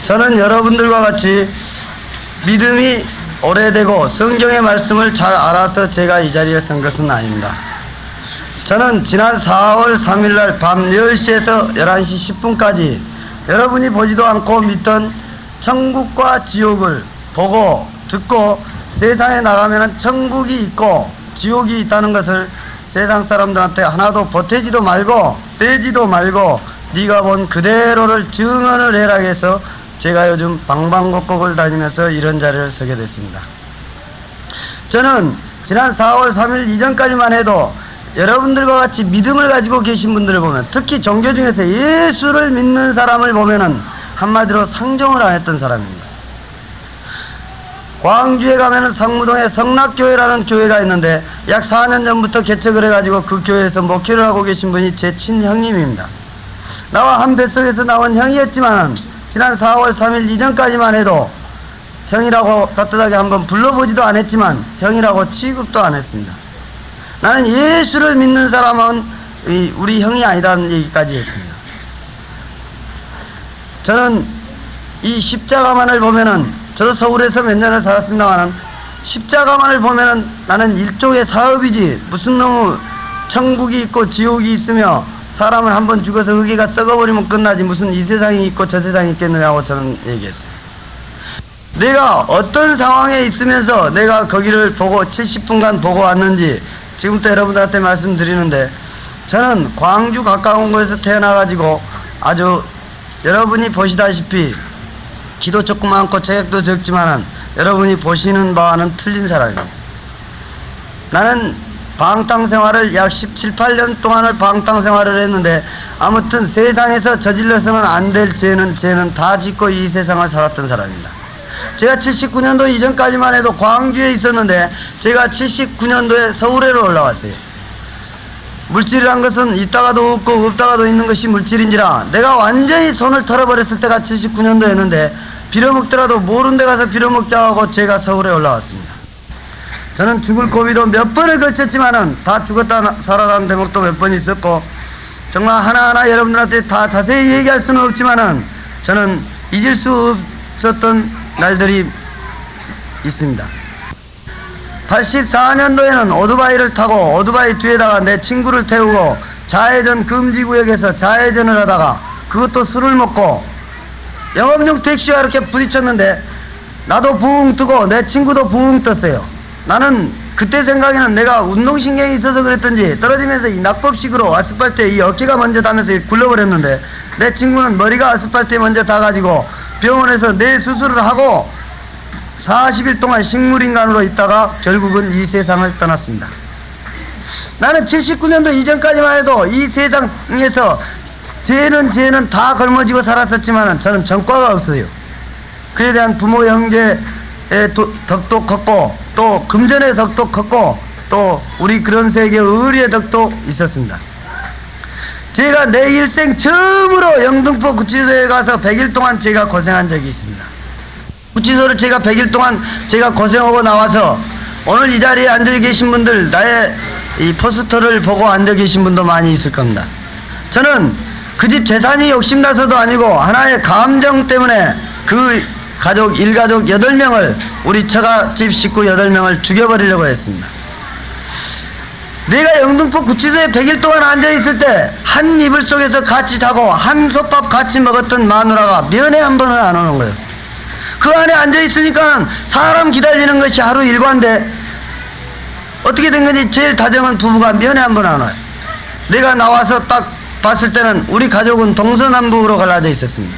저는 여러분들과 같이 믿음이 오래되고 성경의 말씀을 잘 알아서 제가 이 자리에 선 것은 아닙니다. 저는 지난 4월 3일날 밤 10시에서 11시 10분까지 여러분이 보지도 않고 믿던 천국과 지옥을 보고 듣고 세상에 나가면 천국이 있고 지옥이 있다는 것을 세상 사람들한테 하나도 보태지도 말고 빼지도 말고 네가 본 그대로를 증언을 해라 해서 제가 요즘 방방곡곡을 다니면서 이런 자리를 서게 됐습니다. 저는 지난 4월 3일 이전까지만 해도 여러분들과 같이 믿음을 가지고 계신 분들을 보면, 특히 종교 중에서 예수를 믿는 사람을 보면은 한마디로 상종을 안 했던 사람입니다. 광주에 가면은 성무동에 성락교회라는 교회가 있는데 약 4년 전부터 개척을 해가지고 그 교회에서 목회를 하고 계신 분이 제 친형님입니다. 나와 한 뱃속에서 나온 형이었지만 지난 4월 3일 이전까지만 해도 형이라고 따뜻하게 한번 불러보지도 않았지만 형이라고 취급도 안 했습니다. 나는 예수를 믿는 사람은 우리 형이 아니다는 얘기까지 했습니다. 저는 이 십자가만을 보면은, 저도 서울에서 몇 년을 살았습니다만 십자가만을 보면은 나는 일종의 사업이지 무슨 너무 천국이 있고 지옥이 있으며 사람을 한번 죽어서 흙이가 썩어버리면 끝나지 무슨 이 세상이 있고 저 세상이 있겠느냐고 저는 얘기했어요. 내가 어떤 상황에 있으면서 내가 거기를 보고 70분간 보고 왔는지 지금부터 여러분들한테 말씀드리는데, 저는 광주 가까운 곳에서 태어나가지고 아주 여러분이 보시다시피 키도 조금 많고 체격도 적지만은 여러분이 보시는 바와는 틀린 사람입니다. 나는 방탕 생활을 약 17, 18년 동안을 방탕 생활을 했는데 아무튼 세상에서 저질러서는 안 될 죄는 다 짓고 이 세상을 살았던 사람입니다. 제가 79년도 이전까지만 해도 광주에 있었는데 제가 79년도에 서울에로 올라왔어요. 물질이란 것은 있다가도 없고 없다가도 있는 것이 물질인지라 내가 완전히 손을 털어버렸을 때가 79년도였는데 빌어먹더라도 모른 데 가서 빌어먹자 하고 제가 서울에 올라왔습니다. 저는 죽을 고비도 몇 번을 거쳤지만은 다 죽었다 살아라는 대목도 몇 번 있었고 정말 하나하나 여러분들한테 다 자세히 얘기할 수는 없지만은 저는 잊을 수 없었던 날들이 있습니다. 84년도에는 오토바이를 타고 오토바이 뒤에다가 내 친구를 태우고 좌회전 금지구역에서 좌회전을 하다가 그것도 술을 먹고 영업용 택시와 이렇게 부딪혔는데 나도 붕 뜨고 내 친구도 붕 떴어요. 나는 그때 생각에는 내가 운동신경이 있어서 그랬던지 떨어지면서 이 낙법식으로 아스팔트에 이 어깨가 먼저 닿으면서 굴러버렸는데 내 친구는 머리가 아스팔트에 먼저 닿아가지고 병원에서 뇌 수술을 하고 40일 동안 식물인간으로 있다가 결국은 이 세상을 떠났습니다. 나는 79년도 이전까지만 해도 이 세상에서 죄는 다 걸머지고 살았었지만 저는 전과가 없어요. 그에 대한 부모 형제의 덕도 컸고 또 금전의 덕도 컸고 또 우리 그런 세계의 의리의 덕도 있었습니다. 제가 내 일생 처음으로 영등포 구치소에 가서 100일 동안 제가 고생한 적이 있습니다. 구치소를 제가 100일 동안 제가 고생하고 나와서 오늘 이 자리에 앉아 계신 분들 나의 이 포스터를 보고 앉아 계신 분도 많이 있을 겁니다. 저는 그 집 재산이 욕심나서도 아니고 하나의 감정 때문에 그 가족, 일가족 8명을 우리 처가집 식구 8명을 죽여버리려고 했습니다. 내가 영등포 구치소에 100일 동안 앉아있을 때 한 이불 속에서 같이 자고 한 솥밥 같이 먹었던 마누라가 면회 한 번을 안 오는 거예요. 그 안에 앉아있으니까 사람 기다리는 것이 하루 일과인데 어떻게 된 건지 제일 다정한 부부가 면회 한 번 안 와요. 내가 나와서 딱 봤을 때는 우리 가족은 동서남북으로 갈라져 있었습니다.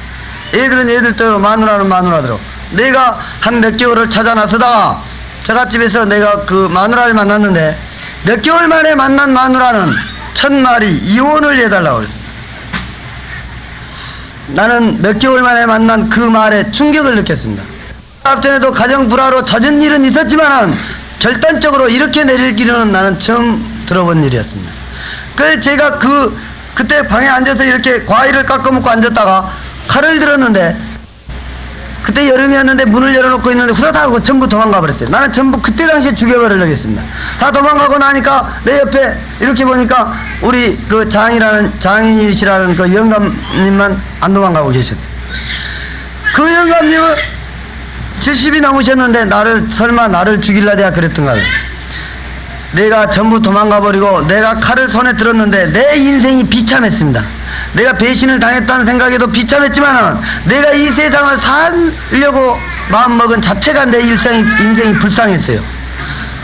애들은 애들대로 마누라는 마누라대로. 내가 한 몇 개월을 찾아 나서다가 처갓집에서 내가 그 마누라를 만났는데 몇 개월 만에 만난 마누라는 첫날이 이혼을 해달라고 그랬습니다. 나는 몇 개월 만에 만난 그 말에 충격을 느꼈습니다. 앞전에도 가정 불화로 잦은 일은 있었지만 결단적으로 이렇게 내릴 길은 나는 처음 들어본 일이었습니다. 그래서 제가 그때 방에 앉아서 이렇게 과일을 깎아먹고 앉았다가 칼을 들었는데, 그때 여름이었는데 문을 열어놓고 있는데 후다닥 전부 도망가 버렸어요. 나는 전부 그때 당시에 죽여버리려고 했습니다. 다 도망가고 나니까 내 옆에 이렇게 보니까 우리 그 장인이시라는 그 영감님만 안 도망가고 계셨어요. 그 영감님은 70이 넘으셨는데 설마 나를 죽일라대야 그랬던가. 내가 전부 도망가 버리고 내가 칼을 손에 들었는데 내 인생이 비참했습니다. 내가 배신을 당했다는 생각에도 비참했지만 내가 이 세상을 살려고 마음먹은 자체가 내 인생이 불쌍했어요.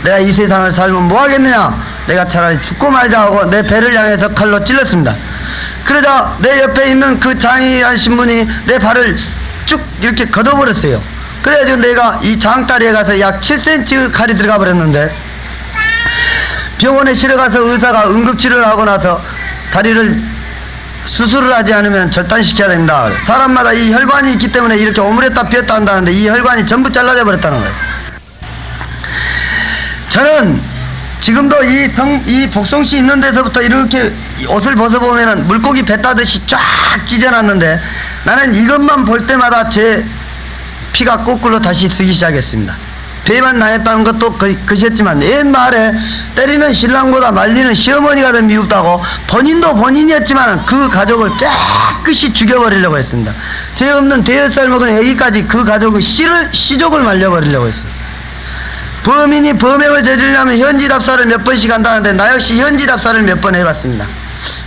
내가 이 세상을 살면 뭐 하겠느냐, 내가 차라리 죽고 말자 하고 내 배를 향해서 칼로 찔렀습니다. 그러자 내 옆에 있는 그 장이한 신분이 내 발을 쭉 이렇게 걷어버렸어요. 그래가지고 내가 이 장다리에 가서 약 7cm 칼이 들어가 버렸는데, 병원에 실어가서 의사가 응급치료를 하고 나서 다리를 수술을 하지 않으면 절단시켜야 됩니다. 사람마다 이 혈관이 있기 때문에 이렇게 오므렸다 폈다 한다는데 이 혈관이 전부 잘라져 버렸다는 거예요. 저는 지금도 이 복송씨 있는 데서부터 이렇게 옷을 벗어보면은 물고기 배 따듯이 쫙 찢어놨는데, 나는 이것만 볼 때마다 제 피가 거꾸로 다시 쓰기 시작했습니다. 배만 나했다는 것도 그셨지만 옛말에 때리는 신랑보다 말리는 시어머니가 더 미흡다고, 본인도 본인이었지만 그 가족을 깨끗이 죽여버리려고 했습니다. 죄 없는 5살 먹은 애기까지 그 가족의 시족을 말려버리려고 했어요. 범인이 범행을 저지르려면 현지답사를 몇 번씩 한다는데 나 역시 현지답사를 몇 번 해봤습니다.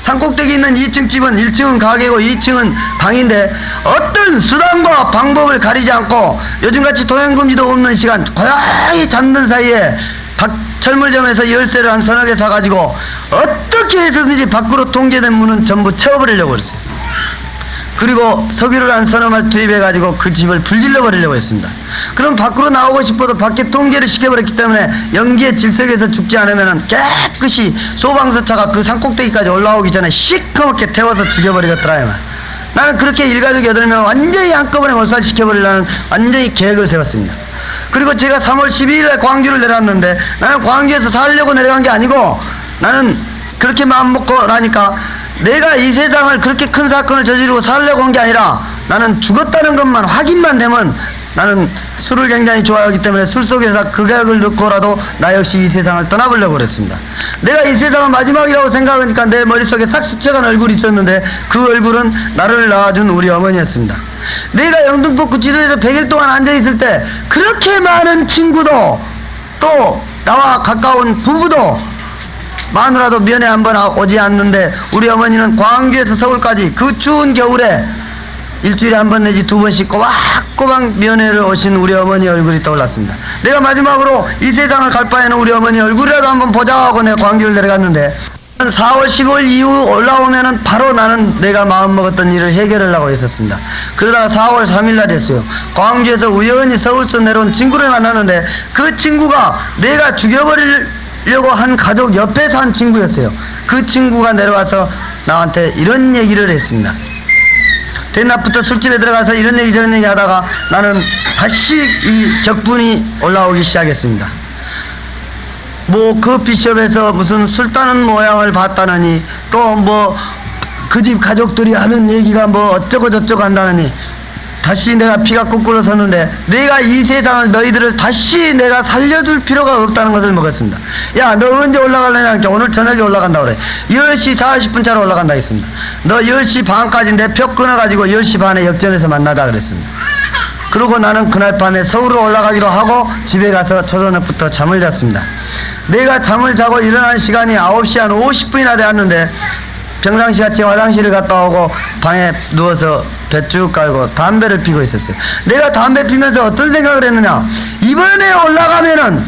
산꼭대기 있는 2층 집은 1층은 가게고 2층은 방인데 어떤 수단과 방법을 가리지 않고 요즘같이 통행금지도 없는 시간 고요히 잠든 사이에 철물점에서 열쇠를 한 서너 개 사가지고 어떻게 해서든지 밖으로 통제된 문은 전부 채워버리려고 그랬어요. 그리고 석유를 한 서너 마리 투입해가지고 그 집을 불질러 버리려고 했습니다. 그럼 밖으로 나오고 싶어도 밖에 통제를 시켜버렸기 때문에 연기의 질석에서 죽지 않으면 깨끗이 소방서차가 그 산꼭대기까지 올라오기 전에 시커멓게 태워서 죽여버리겠더라. 나는 그렇게 일가족 8명 완전히 한꺼번에 몰살시켜버리려는 완전히 계획을 세웠습니다. 그리고 제가 3월 12일에 광주를 내려왔는데, 나는 광주에서 살려고 내려간 게 아니고, 나는 그렇게 마음먹고 나니까 내가 이 세상을 그렇게 큰 사건을 저지르고 살려고 한 게 아니라, 나는 죽었다는 것만 확인만 되면, 나는 술을 굉장히 좋아하기 때문에 술 속에서 그 계획을 넣고라도 나 역시 이 세상을 떠나보려고 그랬습니다. 내가 이 세상을 마지막이라고 생각하니까 내 머릿속에 싹 스쳐간 얼굴이 있었는데, 그 얼굴은 나를 낳아준 우리 어머니였습니다. 내가 영등포구 지도에서 100일 동안 앉아있을 때 그렇게 많은 친구도 또 나와 가까운 부부도 마누라도 면회 한번 오지 않는데, 우리 어머니는 광주에서 서울까지 그 추운 겨울에 일주일에 한 번 내지 2번씩 꼬박꼬박 면회를 오신 우리 어머니 얼굴이 떠올랐습니다. 내가 마지막으로 이 세상을 갈 바에는 우리 어머니 얼굴이라도 한번 보자 하고 내가 광주를 내려갔는데, 4월 15일 이후 올라오면은 바로 나는 내가 마음먹었던 일을 해결하려고 했었습니다. 그러다가 4월 3일 날이었어요. 광주에서 우연히 서울서 내려온 친구를 만났는데, 그 친구가 내가 죽여버리려고 한 가족 옆에 산 친구였어요. 그 친구가 내려와서 나한테 이런 얘기를 했습니다. 대낮부터 술집에 들어가서 이런 얘기 저런 얘기 하다가 나는 다시 이 격분이 올라오기 시작했습니다. 뭐 커피숍에서 무슨 술 따는 모양을 봤다느니, 또 뭐 그 집 가족들이 하는 얘기가 뭐 어쩌고 저쩌고 한다느니, 다시 내가 피가 거꾸로 섰는데, 내가 이 세상을 너희들을 다시 내가 살려줄 필요가 없다는 것을 먹었습니다. 야, 너 언제 올라갈래냐? 오늘 저녁에 올라간다 그래. 10시 40분 차로 올라간다 했습니다. 너 10시 반까지 내 표 끊어가지고 10시 반에 역전에서 만나자 그랬습니다. 그리고 나는 그날 밤에 서울로 올라가기로 하고 집에 가서 초저녁부터 잠을 잤습니다. 내가 잠을 자고 일어난 시간이 9시 한 50분이나 되었는데, 평상시같이 화장실을 갔다 오고 방에 누워서 배 쭉 깔고 담배를 피고 있었어요. 내가 담배 피면서 어떤 생각을 했느냐, 이번에 올라가면은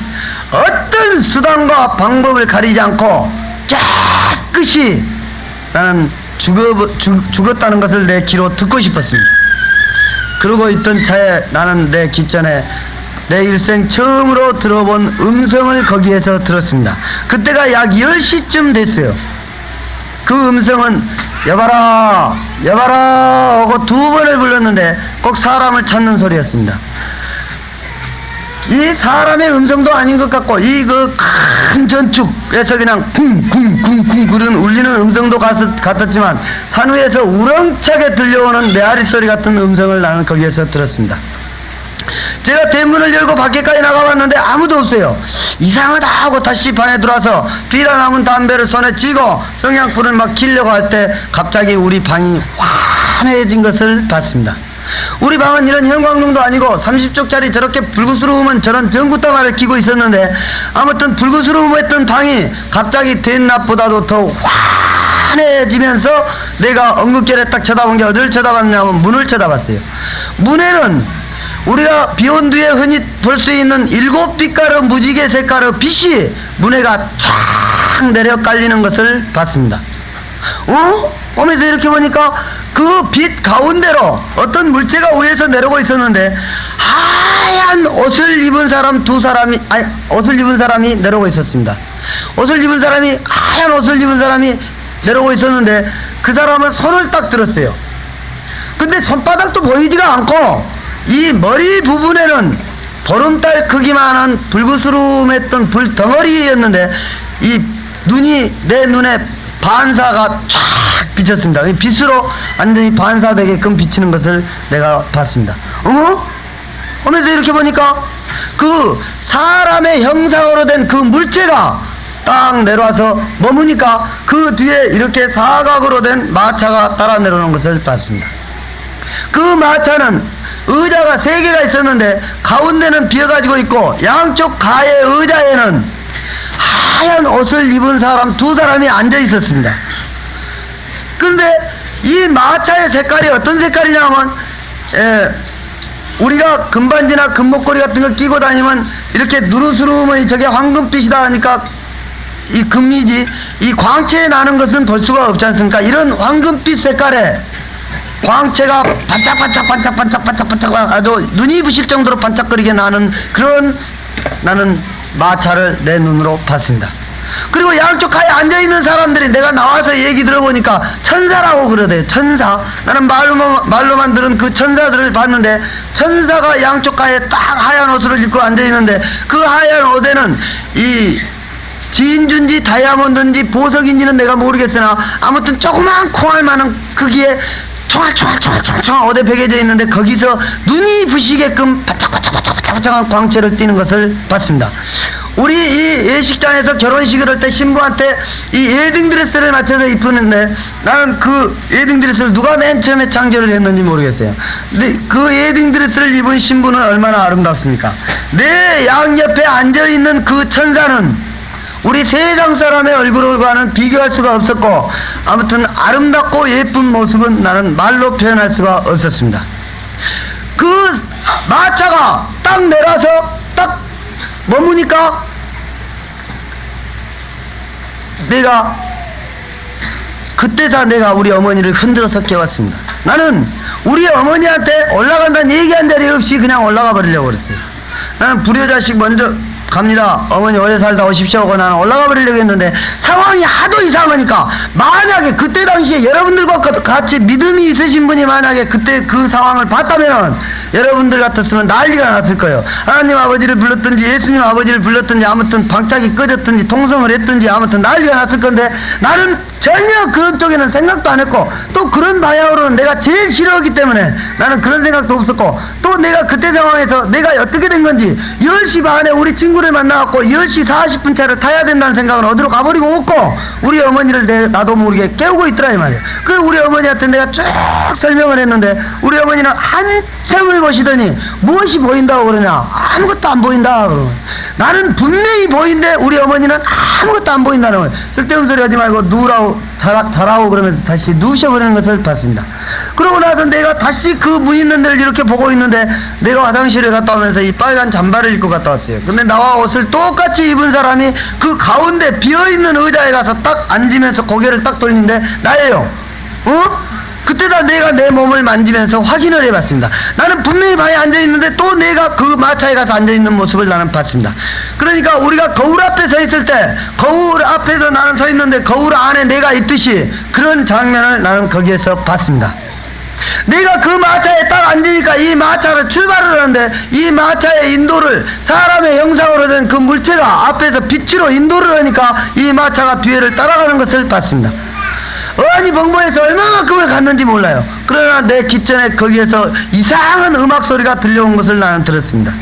어떤 수단과 방법을 가리지 않고 깨끗이 나는 죽었다는 것을 내 귀로 듣고 싶었습니다. 그러고 있던 차에 나는 내 귓전에 내 일생 처음으로 들어본 음성을 거기에서 들었습니다. 그때가 약 10시쯤 됐어요. 그 음성은 여봐라 여봐라 하고 2번을 불렀는데 꼭 사람을 찾는 소리였습니다. 이 사람의 음성도 아닌 것 같고 이 그 큰 전축에서 그냥 쿵쿵쿵쿵 그런 울리는 음성도 같았지만 산 위에서 우렁차게 들려오는 메아리 소리 같은 음성을 나는 거기에서 들었습니다. 제가 대문을 열고 밖에까지 나가봤는데 아무도 없어요. 이상하다 하고 다시 방에 들어와서 비라 남은 담배를 손에 쥐고 성냥불을 막 켜려고 할 때 갑자기 우리 방이 환해진 것을 봤습니다. 우리 방은 이런 형광등도 아니고 30쪽짜리 저렇게 불구스러우면 저런 전구덩어리를 끼고 있었는데 아무튼 불구스러움했던 방이 갑자기 대낮보다도 더 환해지면서 내가 엉긋결에 딱 쳐다본 게 어디를 쳐다봤냐면 문을 쳐다봤어요. 문에는 우리가 비온 뒤에 흔히 볼 수 있는 7빛깔의 무지개 색깔의 빛이 문에가 쫙 내려 깔리는 것을 봤습니다. 오면서 이렇게 보니까 그 빛 가운데로 어떤 물체가 위에서 내려오고 있었는데 하얀 옷을 입은 사람 옷을 입은 사람이 내려오고 있었습니다. 하얀 옷을 입은 사람이 내려오고 있었는데 그 사람은 손을 딱 들었어요. 근데 손바닥도 보이지가 않고 이 머리 부분에는 보름달 크기만한 불구스름했던 불덩어리였는데 이 눈이 내 눈에 반사가 쫙 비쳤습니다. 빛으로 완전히 반사되게끔 비치는 것을 내가 봤습니다. 오면서 이렇게 보니까 그 사람의 형상으로 된 그 물체가 딱 내려와서 머무니까 그 뒤에 이렇게 사각으로 된 마차가 따라 내려오는 것을 봤습니다. 그 마차는 의자가 3개가 있었는데 가운데는 비어가지고 있고 양쪽 가의 의자에는 하얀 옷을 입은 사람 2사람이 앉아 있었습니다. 근데 이 마차의 색깔이 어떤 색깔이냐면 우리가 금반지나 금목걸이 같은 거 끼고 다니면 이렇게 누르스름의 저게 황금빛이다 하니까 이 금이지 이 광채에 나는 것은 볼 수가 없지 않습니까? 이런 황금빛 색깔의 광채가 반짝반짝 아주 눈이 부실 정도로 반짝거리게 나는 그런 나는 마차를 내 눈으로 봤습니다. 그리고 양쪽 가에 앉아있는 사람들이 내가 나와서 얘기 들어보니까 천사라고 그러대요. 천사. 나는 말로만 들은 그 천사들을 봤는데 천사가 양쪽 가에 딱 하얀 옷을 입고 앉아있는데 그 하얀 옷에는 이 진주인지 다이아몬드인지 보석인지는 내가 모르겠으나 아무튼 조그만 콩알만한 크기에 총알 옷에 베개져 있는데 거기서 눈이 부시게끔 반짝반짝한 광채를 띠는 것을 봤습니다. 우리 이 예식장에서 결혼식을 할 때 신부한테 이 웨딩드레스를 맞춰서 입히는데 나는 그 웨딩드레스를 누가 맨 처음에 창조를 했는지 모르겠어요. 근데 그 웨딩드레스를 입은 신부는 얼마나 아름답습니까? 내 양옆에 앉아있는 그 천사는 우리 세상 사람의 얼굴과는 비교할 수가 없었고 아무튼 아름답고 예쁜 모습은 나는 말로 표현할 수가 없었습니다. 그 마차가 딱 내려서 딱 머무니까 내가 그때다 내가 우리 어머니를 흔들어서 깨웠습니다. 나는 우리 어머니한테 올라간다는 얘기한 자리 없이 그냥 올라가 버리려고 그랬어요. 나는 불효자식 먼저 갑니다. 어머니 오래 살다 오십시오 하고 나는 올라가 버리려고 했는데 상황이 하도 이상하니까 만약에 그때 당시에 여러분들과 같이 믿음이 있으신 분이 만약에 그때 그 상황을 봤다면 여러분들 같았으면 난리가 났을 거예요. 하나님 아버지를 불렀든지 예수님 아버지를 불렀든지 아무튼 방짝이 꺼졌든지 통성을 했든지 아무튼 난리가 났을 건데 나는 전혀 그런 쪽에는 생각도 안 했고 또 그런 방향으로는 내가 제일 싫어하기 때문에 나는 그런 생각도 없었고 또 내가 그때 상황에서 내가 어떻게 된 건지 10시 반에 우리 친구를 만나갖고 10시 40분 차를 타야 된다는 생각은 어디로 가버리고 없고 우리 어머니를 나도 모르게 깨우고 있더라 이 말이에요. 그 우리 어머니한테 내가 쭉 설명을 했는데 우리 어머니는 한참을 보시더니 무엇이 보인다고 그러냐 아무것도 안 보인다 그러면 나는 분명히 보인데 우리 어머니는 아무것도 안 보인다는 거예요. 쓸데없는 소리 하지 말고 누우라고 자라고 그러면서 다시 누우셔버리는 것을 봤습니다. 그러고 나서 내가 다시 그 문 있는 데를 이렇게 보고 있는데 내가 화장실에 갔다 오면서 이 빨간 잠바를 입고 갔다 왔어요. 근데 나와 옷을 똑같이 입은 사람이 그 가운데 비어있는 의자에 가서 딱 앉으면서 고개를 딱 돌리는데 나예요. 그때다 내가 내 몸을 만지면서 확인을 해봤습니다. 나는 분명히 방에 앉아있는데 또 내가 그 마차에 가서 앉아있는 모습을 나는 봤습니다. 그러니까 우리가 거울 앞에 서 있을 때 거울 앞에서 나는 서 있는데 거울 안에 내가 있듯이 그런 장면을 나는 거기에서 봤습니다. 내가 그 마차에 딱 앉으니까 이 마차를 출발을 하는데 이 마차의 인도를 사람의 형상으로 된 그 물체가 앞에서 빛으로 인도를 하니까 이 마차가 뒤를 따라가는 것을 봤습니다. 어안이 벙벙해서 얼마만큼을 갔는지 몰라요. 그러나 내 귓전에 거기에서 이상한 음악 소리가 들려온 것을 나는 들었습니다.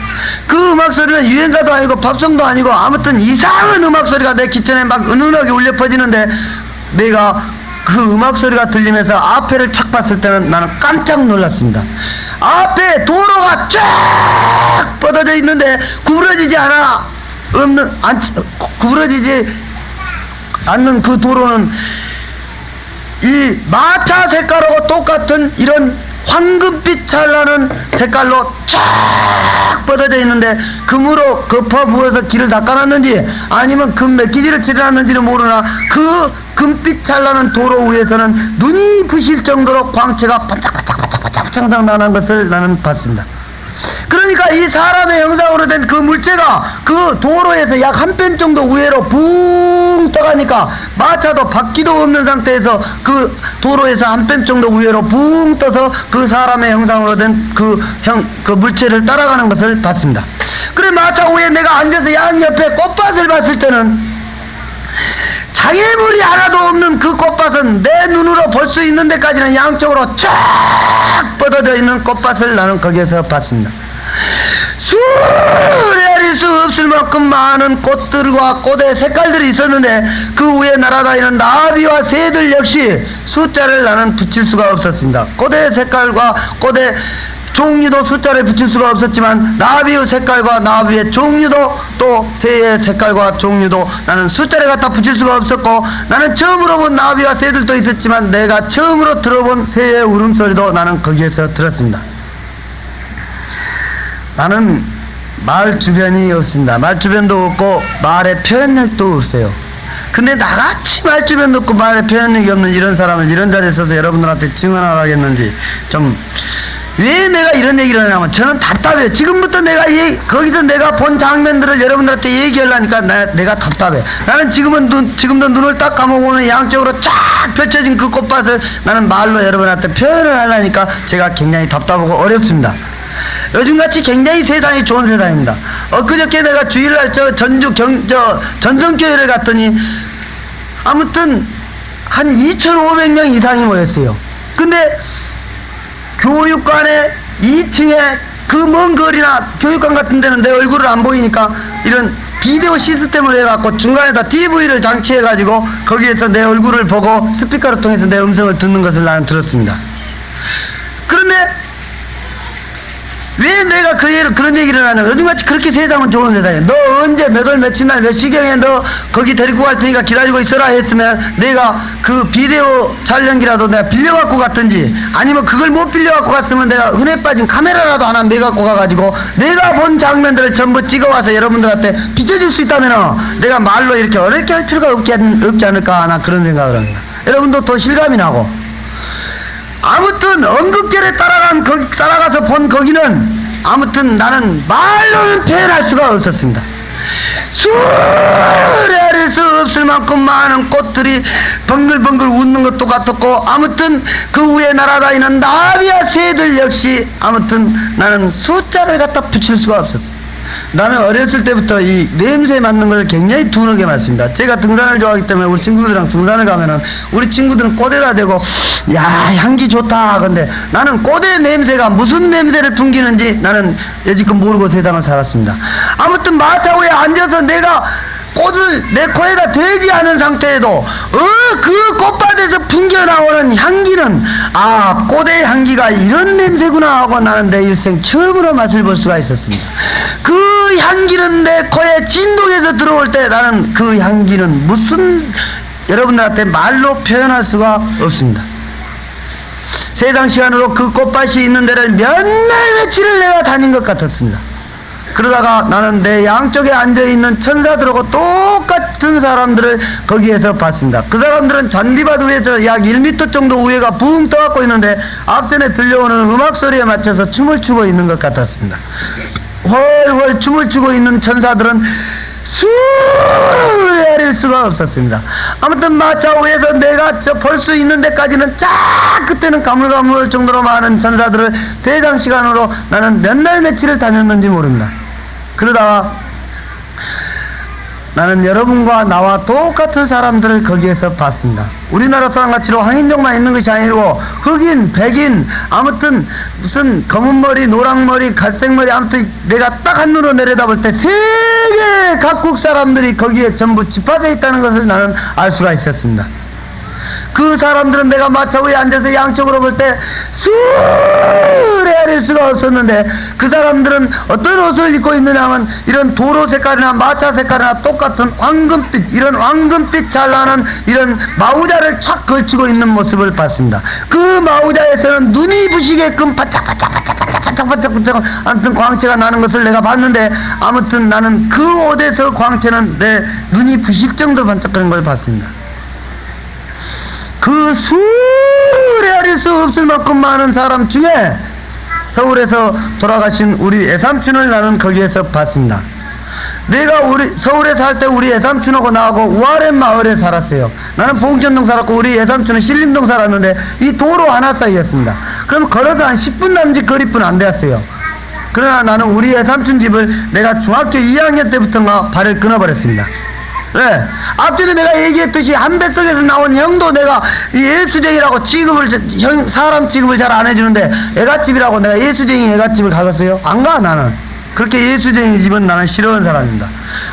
그 음악 소리는 유행가도 아니고 팝송도 아니고 아무튼 이상한 음악 소리가 내 귓전에 막 은은하게 울려 퍼지는데 내가 그 음악 소리가 들리면서 앞에를 착 봤을 때는 나는 깜짝 놀랐습니다. 앞에 도로가 쫙 뻗어져 있는데 구부러지지 않는 그 도로는 이 마차 색깔하고 똑같은 이런 황금빛 찬란한 색깔로 쫙 뻗어져 있는데 금으로 덮어 부어서 길을 닦아놨는지 아니면 금 메기지를 칠해놨는지는 모르나 그 금빛 찬란한 도로 위에서는 눈이 부실 정도로 광채가 반짝반짝 나는 것을 나는 봤습니다. 그러니까 이 사람의 형상으로 된 그 물체가 그 도로에서 약 한 뼘 정도 위로 붕 떠가니까 마차도 바퀴도 없는 상태에서 그 도로에서 한 뼘 정도 위로 붕 떠서 그 사람의 형상으로 된 그 물체를 따라가는 것을 봤습니다. 그래 마차 위에 내가 앉아서 양옆에 꽃밭을 봤을 때는 장애물이 하나도 없는 그 꽃밭은 내 눈으로 볼 수 있는 데까지는 양쪽으로 쫙 뻗어져 있는 꽃밭을 나는 거기에서 봤습니다. 수레할 수 없을 만큼 많은 꽃들과 꽃의 색깔들이 있었는데 그 위에 날아다니는 나비와 새들 역시 숫자를 나는 붙일 수가 없었습니다. 꽃의 색깔과 꽃의 종류도 숫자를 붙일 수가 없었지만 나비의 색깔과 나비의 종류도 또 새의 색깔과 종류도 나는 숫자를 갖다 붙일 수가 없었고 나는 처음으로 본 나비와 새들도 있었지만 내가 처음으로 들어본 새의 울음소리도 나는 거기에서 들었습니다. 나는 말 주변이 없습니다. 말 주변도 없고 말의 표현력도 없어요. 근데 나같이 말 주변도 없고 말의 표현력이 없는 이런 사람을 이런 자리에 서서 여러분들한테 증언하겠는지 좀 왜 내가 이런 얘기를 하냐면 저는 답답해요. 지금부터 거기서 내가 본 장면들을 여러분들한테 얘기하려니까 내가 답답해. 나는 지금도 눈을 딱 감아보면 양쪽으로 쫙 펼쳐진 그 꽃밭을 나는 말로 여러분한테 표현을 하려니까 제가 굉장히 답답하고 어렵습니다. 요즘같이 굉장히 세상이 좋은 세상입니다. 엊그저께 내가 주일날 전성교회를 갔더니 아무튼 한 2,500명 이상이 모였어요. 근데 교육관에 2층에 그 먼 거리나 교육관 같은 데는 내 얼굴을 안 보이니까 이런 비디오 시스템을 해갖고 중간에다 TV를 장치해가지고 거기에서 내 얼굴을 보고 스피커를 통해서 내 음성을 듣는 것을 나는 들었습니다. 그런데 왜 내가 그런 얘기를 하냐면 요즘같이 그렇게 세상은 좋은 세상이야. 너 언제 몇 월 며칠 날 몇 시경에 너 거기 데리고 갈 테니까 기다리고 있어라 했으면 내가 그 비디오 촬영기라도 내가 빌려갖고 갔든지 아니면 그걸 못 빌려갖고 갔으면 내가 은혜 빠진 카메라라도 하나 매갖고 가가지고 내가 본 장면들을 전부 찍어와서 여러분들한테 비춰줄 수 있다면 내가 말로 이렇게 어렵게 할 필요가 없지 않을까 나 그런 생각을 합니다. 여러분도 더 실감이 나고 아무튼 언급결에 따라가서 본 거기는 아무튼 나는 말로는 표현할 수가 없었습니다. 수레할 수 없을 만큼 많은 꽃들이 벙글벙글 웃는 것도 같았고 아무튼 그 위에 날아다니는 나비와 새들 역시 아무튼 나는 숫자를 갖다 붙일 수가 없었습니다. 나는 어렸을 때부터 이 냄새 맡는 걸 굉장히 둔하게 맡습니다. 제가 등산을 좋아하기 때문에 우리 친구들이랑 등산을 가면은 우리 친구들은 꽃에다 대고 야 향기 좋다. 근데 나는 꽃의 냄새가 무슨 냄새를 풍기는지 나는 여지껏 모르고 세상을 살았습니다. 아무튼 마차 위에 앉아서 내가 꽃을 내 코에다 대지 않은 상태에도 그 꽃밭에서 풍겨나오는 향기는 꽃의 향기가 이런 냄새구나 하고 나는 내 일생 처음으로 맛을 볼 수가 있었습니다. 그 향기는 내 코에 진동해서 들어올 때 나는 그 향기는 무슨 여러분들한테 말로 표현할 수가 없습니다. 세상 시간으로 그 꽃밭이 있는 데를 몇 날 며칠을 내가 다닌 것 같았습니다. 그러다가 나는 내 양쪽에 앉아있는 천사들하고 똑같은 사람들을 거기에서 봤습니다. 그 사람들은 잔디밭 위에서 약 1m 정도 위에가 붕 떠갖고 있는데 앞전에 들려오는 음악 소리에 맞춰서 춤을 추고 있는 것 같았습니다. 훨훨 춤을 추고 있는 천사들은 숨을 헤아릴 수가 없었습니다. 아무튼 마차 위에서 내가 볼 수 있는 데까지는 쫙 그때는 가물가물 정도로 많은 천사들을 3장시간으로 나는 몇 날 며칠을 다녔는지 모릅니다. 그러다가 나는 여러분과 나와 똑같은 사람들을 거기에서 봤습니다. 우리나라 사람같이로 황인종만 있는 것이 아니고 흑인, 백인, 아무튼 무슨 검은머리, 노랑머리, 갈색머리, 아무튼 내가 딱 한눈으로 내려다볼 때 세계 각국 사람들이 거기에 전부 집합해 있다는 것을 나는 알 수가 있었습니다. 그 사람들은 내가 마차 위에 앉아서 양쪽으로 볼 때 숨을 헤아릴 수가 없었는데 그 사람들은 어떤 옷을 입고 있느냐 하면 이런 도로 색깔이나 마차 색깔이나 똑같은 황금빛, 이런 황금빛 잘 나는 이런 마우자를 착 걸치고 있는 모습을 봤습니다. 그 마우자에서는 눈이 부시게끔 바짝바짝 아무튼 광채가 나는 것을 내가 봤는데 아무튼 나는 그 옷에서 광채는 내 눈이 부실 정도로 반짝거리는 걸 봤습니다. 그 수를 헤아릴 수 없을 만큼 많은 사람 중에 서울에서 돌아가신 우리 애삼촌을 나는 거기에서 봤습니다. 내가 서울에 살 때 우리 애삼촌하고 나하고 우아래 마을에 살았어요. 나는 봉천동 살았고 우리 애삼촌은 신림동 살았는데 이 도로 하나 사이였습니다. 그럼 걸어서 한 10분 남짓 거리뿐 안 되었어요. 그러나 나는 우리 애삼촌 집을 내가 중학교 2학년 때부터가 발을 끊어버렸습니다. 왜? 앞전에 내가 얘기했듯이 한 뱃속에서 나온 형도 내가 예수쟁이라고 사람 취급을 잘 안 해주는데 애갓집이라고 내가 예수쟁이 애갓집을 가겠어요? 안 가, 나는. 그렇게 예수쟁이 집은 나는 싫어하는 사람입니다.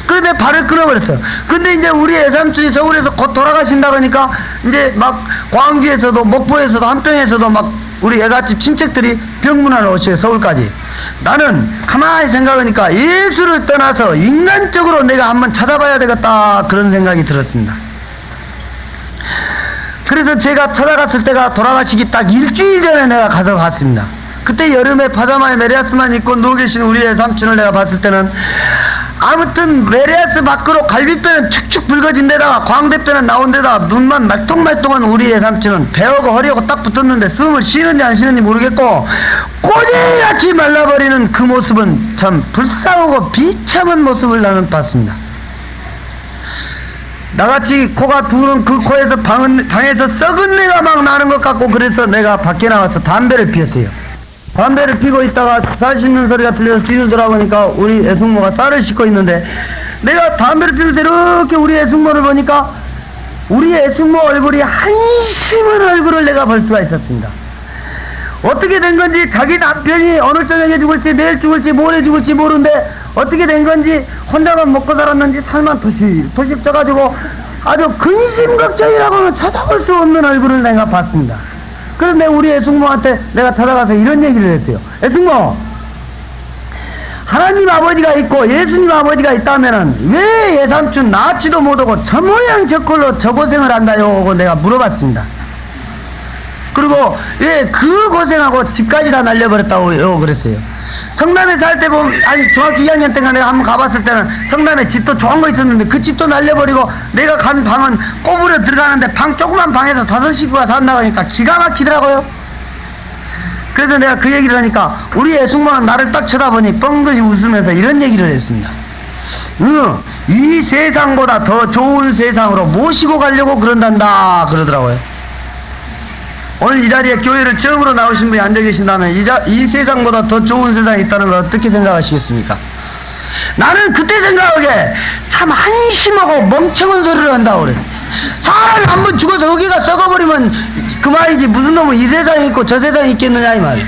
그런데 발을 끊어버렸어요. 근데 이제 우리 애삼촌이 서울에서 곧 돌아가신다 그러니까 이제 막 광주에서도 목포에서도 한평에서도 막 우리 애갓집 친척들이 병문안을 오셔요, 서울까지. 나는 가만히 생각하니까 예수를 떠나서 인간적으로 내가 한번 찾아봐야 되겠다 그런 생각이 들었습니다. 그래서 제가 찾아갔을 때가 돌아가시기 딱 일주일 전에 내가 가서 봤습니다. 그때 여름에 파자마에 메리아스만 입고 누워 계신 우리의 삼촌을 내가 봤을 때는 아무튼 메리아스 밖으로 갈비뼈는 축축 붉어진 데다가 광대뼈는 나온 데다가 눈만 말똥말똥한 우리의 삼촌은 배하고 허리하고 딱 붙었는데 숨을 쉬는지 안 쉬는지 모르겠고 꼬리같이 말라버리는 그 모습은 참 불쌍하고 비참한 모습을 나는 봤습니다. 나같이 코가 두는 그 코에서 방에서 썩은 내가 막 나는 것 같고 그래서 내가 밖에 나와서 담배를 피웠어요. 담배를 피고 있다가 쌀 씻는 소리가 들려서 뒤를 돌아보니까 우리 애숙모가 쌀을 씻고 있는데 내가 담배를 피우면서 이렇게 우리 애숙모를 보니까 우리 애숙모 얼굴이 한심한 얼굴을 내가 볼 수가 있었습니다. 어떻게 된 건지 자기 남편이 오늘 저녁에 죽을지 내일 죽을지 모레 죽을지 모르는데 어떻게 된 건지 혼자만 먹고 살았는지 살만 토십 쪄가지고 아주 근심걱정이라고는 찾아볼 수 없는 얼굴을 내가 봤습니다. 그런데 우리 애숙모한테 내가 찾아가서 이런 얘기를 했어요. 애숙모, 하나님 아버지가 있고 예수님 아버지가 있다면은 왜 예삼촌 낳지도 못하고 저 모양 저 꼴로 저 고생을 한다요? 하고 내가 물어봤습니다. 그리고 왜 그 고생하고 집까지 다 날려버렸다고 그랬어요. 성남에 살 때 보면 아니 중학교 2학년 때가 내가 한번 가봤을 때는 성남에 집도 좋은 거 있었는데 그 집도 날려버리고 내가 간 방은 꼬부려 들어가는데 조그만 방에서 5식구가 산다고 하니까 기가 막히더라고요. 그래서 내가 그 얘기를 하니까 우리 애숙모는 나를 딱 쳐다보니 뻥긋이 웃으면서 이런 얘기를 했습니다. 이 세상보다 더 좋은 세상으로 모시고 가려고 그런단다 그러더라고요. 오늘 이 자리에 교회를 처음으로 나오신 분이 앉아 계신다면 이 세상보다 더 좋은 세상이 있다는 걸 어떻게 생각하시겠습니까? 나는 그때 생각하기에 참 한심하고 멍청한 소리를 한다고 그랬어요. 사람이 한번 죽어서 어기가 썩어버리면 그만이지 무슨 놈은 이 세상에 있고 저 세상에 있겠느냐 이 말이에요.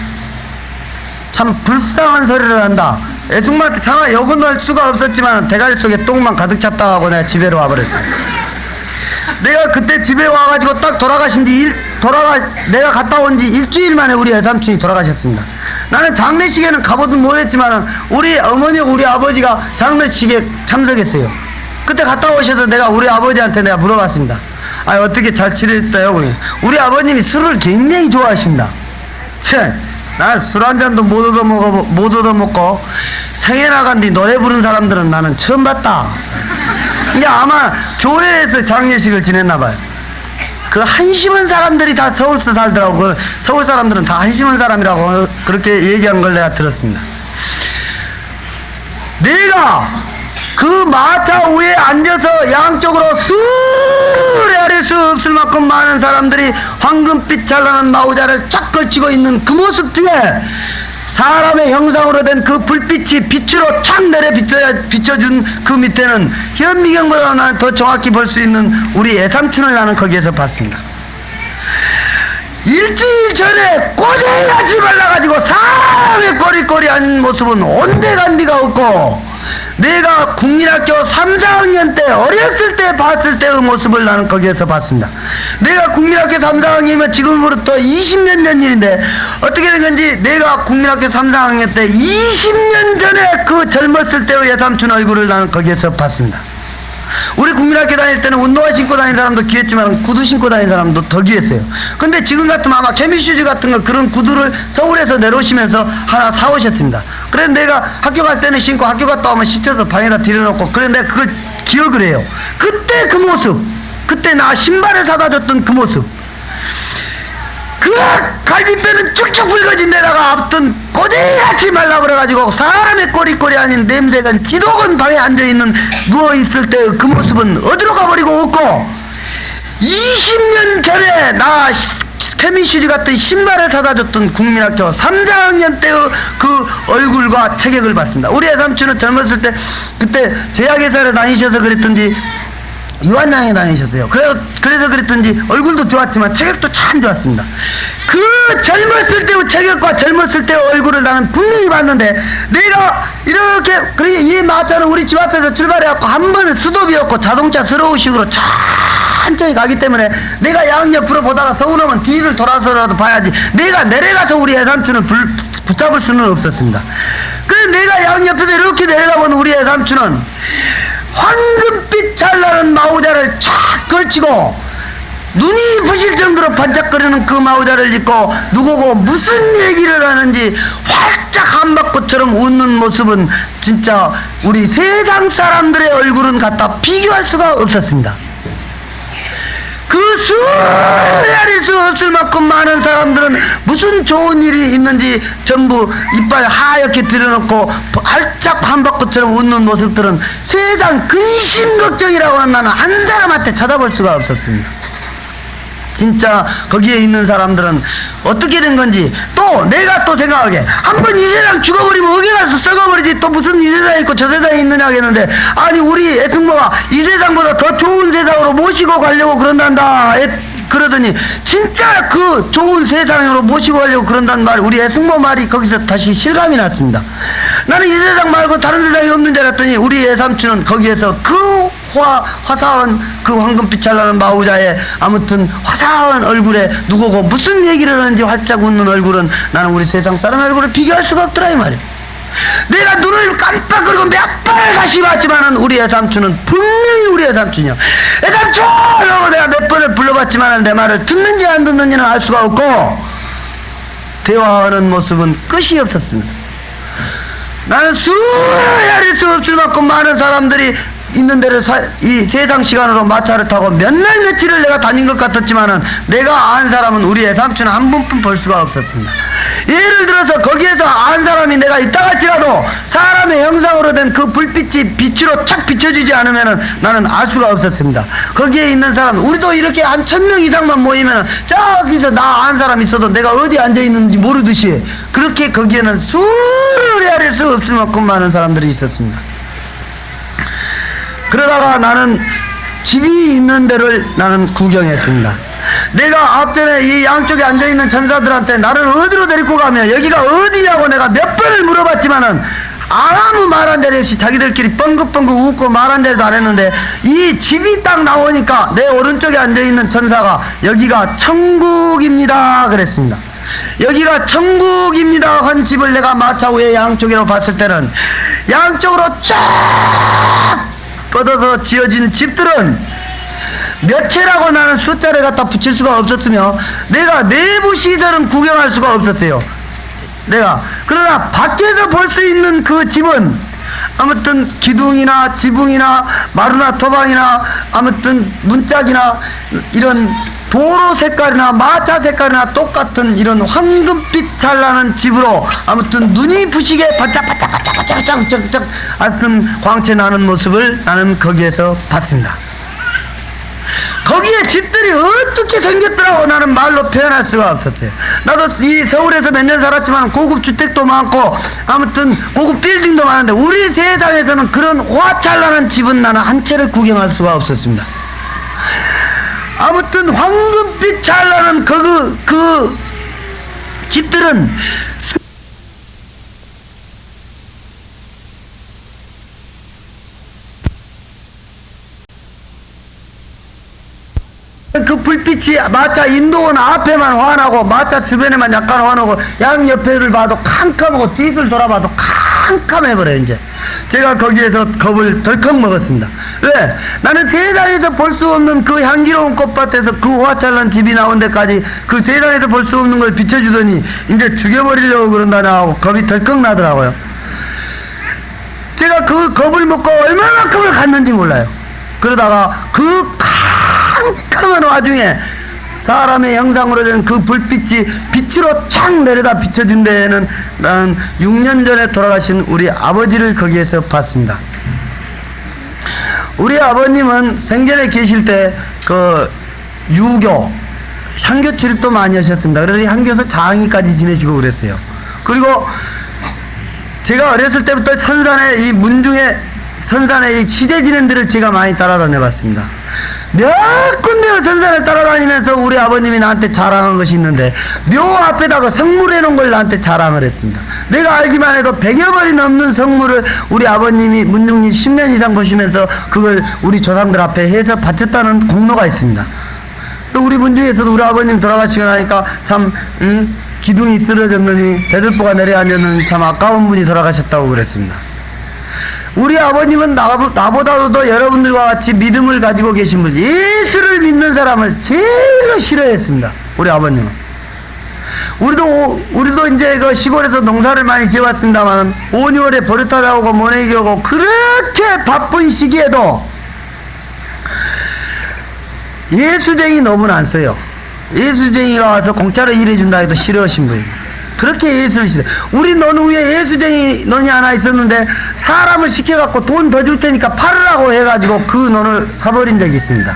참 불쌍한 소리를 한다. 애숙모한테 차마 욕은 할 수가 없었지만 대가리 속에 똥만 가득 찼다 하고 내가 집에로 와버렸어요. 내가 그때 집에 와가지고 딱 내가 갔다 온 지 일주일 만에 우리 애삼촌이 돌아가셨습니다. 나는 장례식에는 가보든 못했지만 우리 어머니하고 우리 아버지가 장례식에 참석했어요. 그때 갔다 오셔서 내가 우리 아버지한테 내가 물어봤습니다. 어떻게 잘 치르셨어요? 우리 아버님이 술을 굉장히 좋아하십니다. 난 술 한 잔도 못 얻어먹고 생애 나간 뒤 노래 부른 사람들은 나는 처음 봤다. 이게 아마 교회에서 장례식을 지냈나봐요. 그 한심한 사람들이 다 서울서 살더라고. 그 서울 사람들은 다 한심한 사람이라고 그렇게 얘기한 걸 내가 들었습니다. 내가 그 마차 위에 앉아서 양쪽으로 수레할 수 없을 만큼 많은 사람들이 황금빛 찬란한 마우자를 쫙 걸치고 있는 그 모습 중에 사람의 형상으로 된 그 불빛이 빛으로 촥 내려 비춰준 그 밑에는 현미경보다 나는 더 정확히 볼 수 있는 우리 애삼촌을 나는 거기에서 봤습니다. 일주일 전에 꼬쟁이같이 말라가지고 사람의 꼬리꼬리 아닌 모습은 온데간디가 없고, 내가 국민학교 3, 4학년 때 어렸을 때 봤을 때의 모습을 나는 거기에서 봤습니다. 내가 국민학교 3, 4학년이면 지금으로부터 20년 전 일인데 어떻게 된 건지, 내가 국민학교 3, 4학년 때 20년 전에 그 젊었을 때의 예삼촌 얼굴을 나는 거기에서 봤습니다. 우리 국민학교 다닐 때는 운동화 신고 다니는 사람도 귀했지만 구두 신고 다니는 사람도 더 귀했어요. 근데 지금 같으면 아마 케미슈즈 같은 거 그런 구두를 서울에서 내려오시면서 하나 사오셨습니다. 그래서 내가 학교 갈 때는 신고 학교 갔다 오면 씻어서 방에다 들여놓고, 그래서 내가 그걸 기억을 해요. 그때 그 모습, 그때 나 신발을 사다 줬던 그 모습, 그 갈비뼈는 쭉쭉 붉어진 데다가 앞던 꼬대같이 말라버려가지고 사람의 꼬리꼬리 아닌 냄새가 지독한 방에 앉아있는 누워있을 때 그 모습은 어디로 가버리고 없고, 20년 전에 나 케미슈즈 같은 신발을 사다 줬던 국민학교 3, 4학년 때의 그 얼굴과 체격을 봤습니다. 우리 애삼촌은 젊었을 때 그때 제약회사를 다니셔서 그랬던지 유한양에 다니셨어요. 그래서 그랬던지 얼굴도 좋았지만 체격도 참 좋았습니다. 그 젊었을 때의 체격과 젊었을 때의 얼굴을 나는 분명히 봤는데, 내가 이렇게, 그래, 이 마차는 우리 집 앞에서 출발해갖고 한 번은 수도비였고 자동차 스로우식으로 천천히 가기 때문에 내가 양옆으로 보다가 서운하면 뒤를 돌아서라도 봐야지, 내가 내려가서 우리 애삼촌을 붙잡을 수는 없었습니다. 그래서 내가 양옆에서 이렇게 내려가보는 우리 애삼촌은 황금빛 찬란한 마우자를 착 걸치고 눈이 부실 정도로 반짝거리는 그 마우자를 입고 누구고 무슨 얘기를 하는지 활짝 한바퀴처럼 웃는 모습은 진짜 우리 세상 사람들의 얼굴은 갖다 비교할 수가 없었습니다. 그 수레할 수 없을 만큼 많은 사람들은 무슨 좋은 일이 있는지 전부 이빨 하얗게 들여놓고 활짝 한바퀴처럼 웃는 모습들은 세상 근심 걱정이라고 하는 나는 한 사람한테 찾아볼 수가 없었습니다. 진짜 거기에 있는 사람들은 어떻게 된 건지, 또 내가 또 생각하게, 한번 이 세상 죽어버리면 어디 가서 썩어버리지 또 무슨 이 세상에 있고 저 세상에 있느냐 하겠는데, 아니 우리 애승모가 이 세상보다 더 좋은 세상으로 모시고 가려고 그런단다 그러더니 진짜 그 좋은 세상으로 모시고 가려고 그런다는 말, 우리 애승모 말이 거기서 다시 실감이 났습니다. 나는 이 세상 말고 다른 세상이 없는 줄 알았더니 우리 애삼촌은 거기에서 그 화사한 그 황금빛 찬란한 마우자에 아무튼 화사한 얼굴에 누구고 무슨 얘기를 하는지 활짝 웃는 얼굴은 나는 우리 세상 사람 얼굴을 비교할 수가 없더라 이 말이야. 내가 눈을 깜빡거리고 몇 번을 다시 봤지만은 우리 애삼촌은 분명히 우리 애삼촌이야. 애삼촌! 라고 내가 몇 번을 불러봤지만은 내 말을 듣는지 안 듣는지는 알 수가 없고, 대화하는 모습은 끝이 없었습니다. 나는 수레할 수 없을 만큼 많은 사람들이 있는 데를 이 세상 시간으로 마차를 타고 몇 날 며칠을 내가 다닌 것 같았지만은 내가 안 사람은 우리 애삼촌은 한 번뿐 볼 수가 없었습니다. 예를 들어서 거기에서 안 사람이 내가 있다 할지라도 사람의 형상으로 된 그 불빛이 빛으로 착 비춰지지 않으면은 나는 알 수가 없었습니다. 거기에 있는 사람, 우리도 이렇게 한 1000명 이상만 모이면은 저기서 나 안 사람 있어도 내가 어디 앉아 있는지 모르듯이 그렇게 거기에는 수레할 수 없을 만큼 많은 사람들이 있었습니다. 그러다가 나는 집이 있는 데를 나는 구경했습니다. 내가 앞전에 이 양쪽에 앉아있는 전사들한테 나를 어디로 데리고 가며 여기가 어디냐고 내가 몇 번을 물어봤지만은 아무 말 한 자리 없이 자기들끼리 뻥긋뻥긋 웃고 말 한 자리도 안 했는데, 이 집이 딱 나오니까 내 오른쪽에 앉아있는 전사가 여기가 천국입니다 그랬습니다. 여기가 천국입니다 한 집을 내가 마차 위에 양쪽으로 봤을 때는 양쪽으로 쫙 뻗어서 지어진 집들은 몇 채라고 나는 숫자를 갖다 붙일 수가 없었으며 내가 내부 시설은 구경할 수가 없었어요. 내가. 그러나 밖에서 볼 수 있는 그 집은 아무튼 기둥이나 지붕이나 마루나 토방이나 아무튼 문짝이나 이런 도로 색깔이나 마차 색깔이나 똑같은 이런 황금빛 잘 나는 집으로 아무튼 눈이 부시게 반짝반짝반짝반짝 하여튼 광채 나는 모습을 나는 거기에서 봤습니다. 거기에 집들이 어떻게 생겼더라고 나는 말로 표현할 수가 없었어요. 나도 이 서울에서 몇 년 살았지만 고급 주택도 많고 아무튼 고급 빌딩도 많은데 우리 세상에서는 그런 화찰나는 집은 나는 한 채를 구경할 수가 없었습니다. 아무튼 황금빛 잘 나는 그 집들은 그 불빛이 마차 인도원 앞에만 환하고 마차 주변에만 약간 환하고 양옆에를 봐도 캄캄하고 뒤를 돌아봐도 캄캄해버려요. 이제 제가 거기에서 겁을 덜컥 먹었습니다. 왜? 나는 세상에서 볼 수 없는 그 향기로운 꽃밭에서 그 화찰난 집이 나온 데까지 그 세상에서 볼 수 없는 걸 비춰주더니 이제 죽여버리려고 그런다냐 하고 겁이 덜컥 나더라고요. 제가 그 겁을 먹고 얼마만큼을 갔는지 몰라요. 그러다가 그 캄캄한 와중에 사람의 형상으로 된 그 불빛이 빛으로 쫙 내려다 비춰준 데에는 나는 6년 전에 돌아가신 우리 아버지를 거기에서 봤습니다. 우리 아버님은 생전에 계실 때 그 유교 향교 출입도 많이 하셨습니다. 그래서 향교에서 장위까지 지내시고 그랬어요. 그리고 제가 어렸을 때부터 선산에 이 문중에 선산에 이 시대 진행들을 제가 많이 따라다녀 봤습니다. 몇 군데 선산을 따라다니면서 우리 아버님이 나한테 자랑한 것이 있는데 묘 앞에다가 성물해 놓은 걸 나한테 자랑을 했습니다. 내가 알기만 해도 100여 벌이 넘는 성물을 우리 아버님이 문중님 10년 이상 보시면서 그걸 우리 조상들 앞에 해서 바쳤다는 공로가 있습니다. 또 우리 문중에서도 우리 아버님 돌아가시고 나니까 참 기둥이 쓰러졌느니 배들보가 내려앉았느니 참 아까운 분이 돌아가셨다고 그랬습니다. 우리 아버님은 나보다도 더 여러분들과 같이 믿음을 가지고 계신 분, 예수를 믿는 사람을 제일 싫어했습니다. 우리 아버님은. 우리도 이제 그 시골에서 농사를 많이 지어왔습니다만 5, 6월에 버릇타 나오고 모내기 오고 그렇게 바쁜 시기에도 예수쟁이 놈은 안 써요. 예수쟁이가 와서 공짜로 일해준다 해도 싫어하신 분이에요. 그렇게 예수를 싫어. 우리 노누에 예수쟁이 논이 하나 있었는데 사람을 시켜갖고 돈 더 줄 테니까 팔으라고 해가지고 그 논을 사버린 적이 있습니다.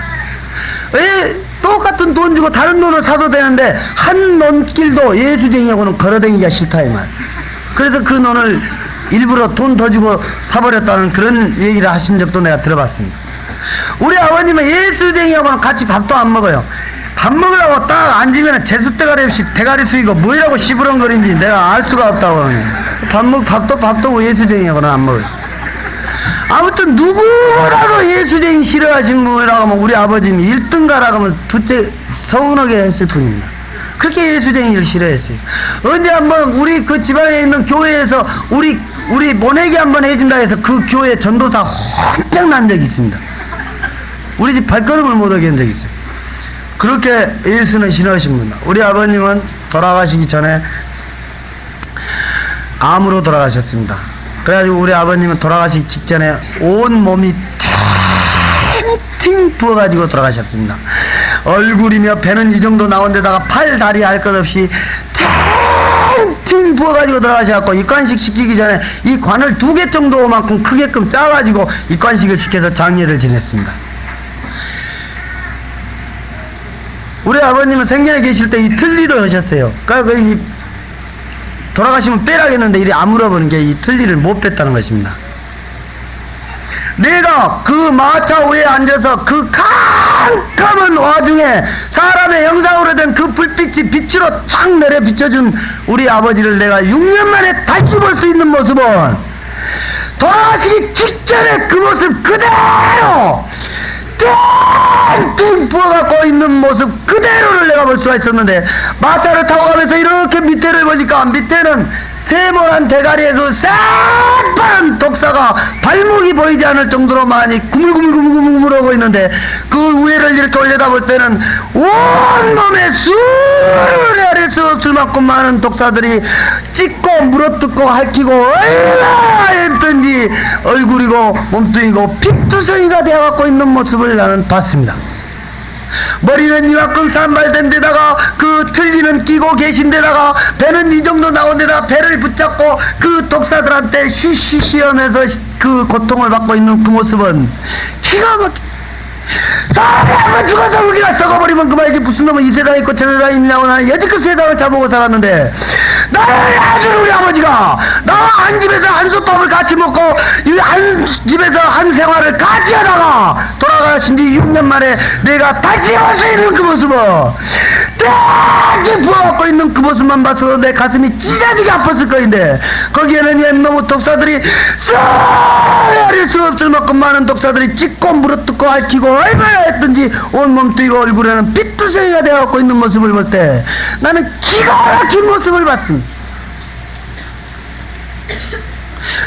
왜 똑같은 돈 주고 다른 논을 사도 되는데 한 논길도 예수쟁이하고는 걸어다니기가 싫다 이 말. 그래서 그 논을 일부러 돈 더 주고 사버렸다는 그런 얘기를 하신 적도 내가 들어봤습니다. 우리 아버님은 예수쟁이하고는 같이 밥도 안 먹어요. 밥 먹으려고 딱 앉으면 재수대가리 없이 대가리 숙이고 뭐이라고 시부렁거린지 내가 알 수가 없다고 하네. 밥도 예수쟁이하고는 안 먹어요. 아무튼 누구라도 예수쟁이 싫어하신 분이라고 하면 우리 아버님이 1등가라고 하면 둘째 서운하게 했을 뿐입니다. 그렇게 예수쟁이를 싫어했어요. 언제 한번 우리 그 지방에 있는 교회에서 우리 모내기 한번 해준다 해서 그 교회 전도사 혼짝 난 적이 있습니다. 우리 집 발걸음을 못 하게 한 적이 있어요. 그렇게 예수는 싫어하신 분이다. 우리 아버님은 돌아가시기 전에 암으로 돌아가셨습니다. 그래가지고 우리 아버님은 돌아가시기 직전에 온 몸이 팅팅 부어가지고 돌아가셨습니다. 얼굴이며 배는 이 정도 나온 데다가 팔, 다리 할 것 없이 팅팅 부어가지고 돌아가셔갖고 입관식 시키기 전에 이 관을 2개 정도만큼 크게끔 짜가지고 입관식을 시켜서 장례를 지냈습니다. 우리 아버님은 생전에 계실 때 이 틀니를 하셨어요. 그러니까 돌아가시면 빼라겠는데 이리 아물어버린 게 이 틀니를 못 뺐다는 것입니다. 내가 그 마차 위에 앉아서 그 캄캄한 와중에 사람의 형상으로 된 그 불빛이 빛으로 쫙 내려 비춰준 우리 아버지를 내가 6년 만에 다시 볼 수 있는 모습은 돌아가시기 직전에 그 모습 그대로 띵띵 부어갖고 있는 모습 그대로를 내가 볼 수가 있었는데 마차를 타고 가면서 이렇게 밑에를 보니까 밑에는 세모난 대가리에 그 새파란 독사가 발목이 보이지 않을 정도로 많이 구물구물구물구물하고 있는데 그 위에를 이렇게 올려다볼 때는 온몸에 수를 헤아릴 수 없을 만큼 많은 독사들이 찢고 물어뜯고 핥히고 얼마나 했든지 얼굴이고 몸뚱이고 핏투성이가 되어갖고 있는 모습을 나는 봤습니다. 머리는 이만큼 산발된 데다가 그 틀니는 끼고 계신 데다가 배는 이 정도 나온 데다가 배를 붙잡고 그 독사들한테 시시시하면서 그 고통을 받고 있는 그 모습은 기가 막혀. 사람이 한번 죽어서 우리가 썩어버리면 그만이지. 무슨 놈은 이 세상에 있고 저 세상에 있냐고. 나는 여지껏 세상을 잡아보고 살았는데 나를 아주 우리 아버지가 나와 한 집에서 한솥밥을 같이 먹고 이 한 집에서 한 생활을 같이 하다가 돌아가신 지 6년 만에 내가 다시 올 수 있는 그 모습을 딱 부어갖고 있는 그 모습만 봐서 내 가슴이 찢어지게 아팠을 거인데 거기에는 옛놈의 독사들이 헤아릴 수 없을 만큼 많은 독사들이 찢고 물어뜯고 핥히고 얼마나 했든지 온몸 뛰고 얼굴에는 핏투성이가 되어갖고 있는 모습을 볼 때 나는 기가 막힌 모습을 봤습니다.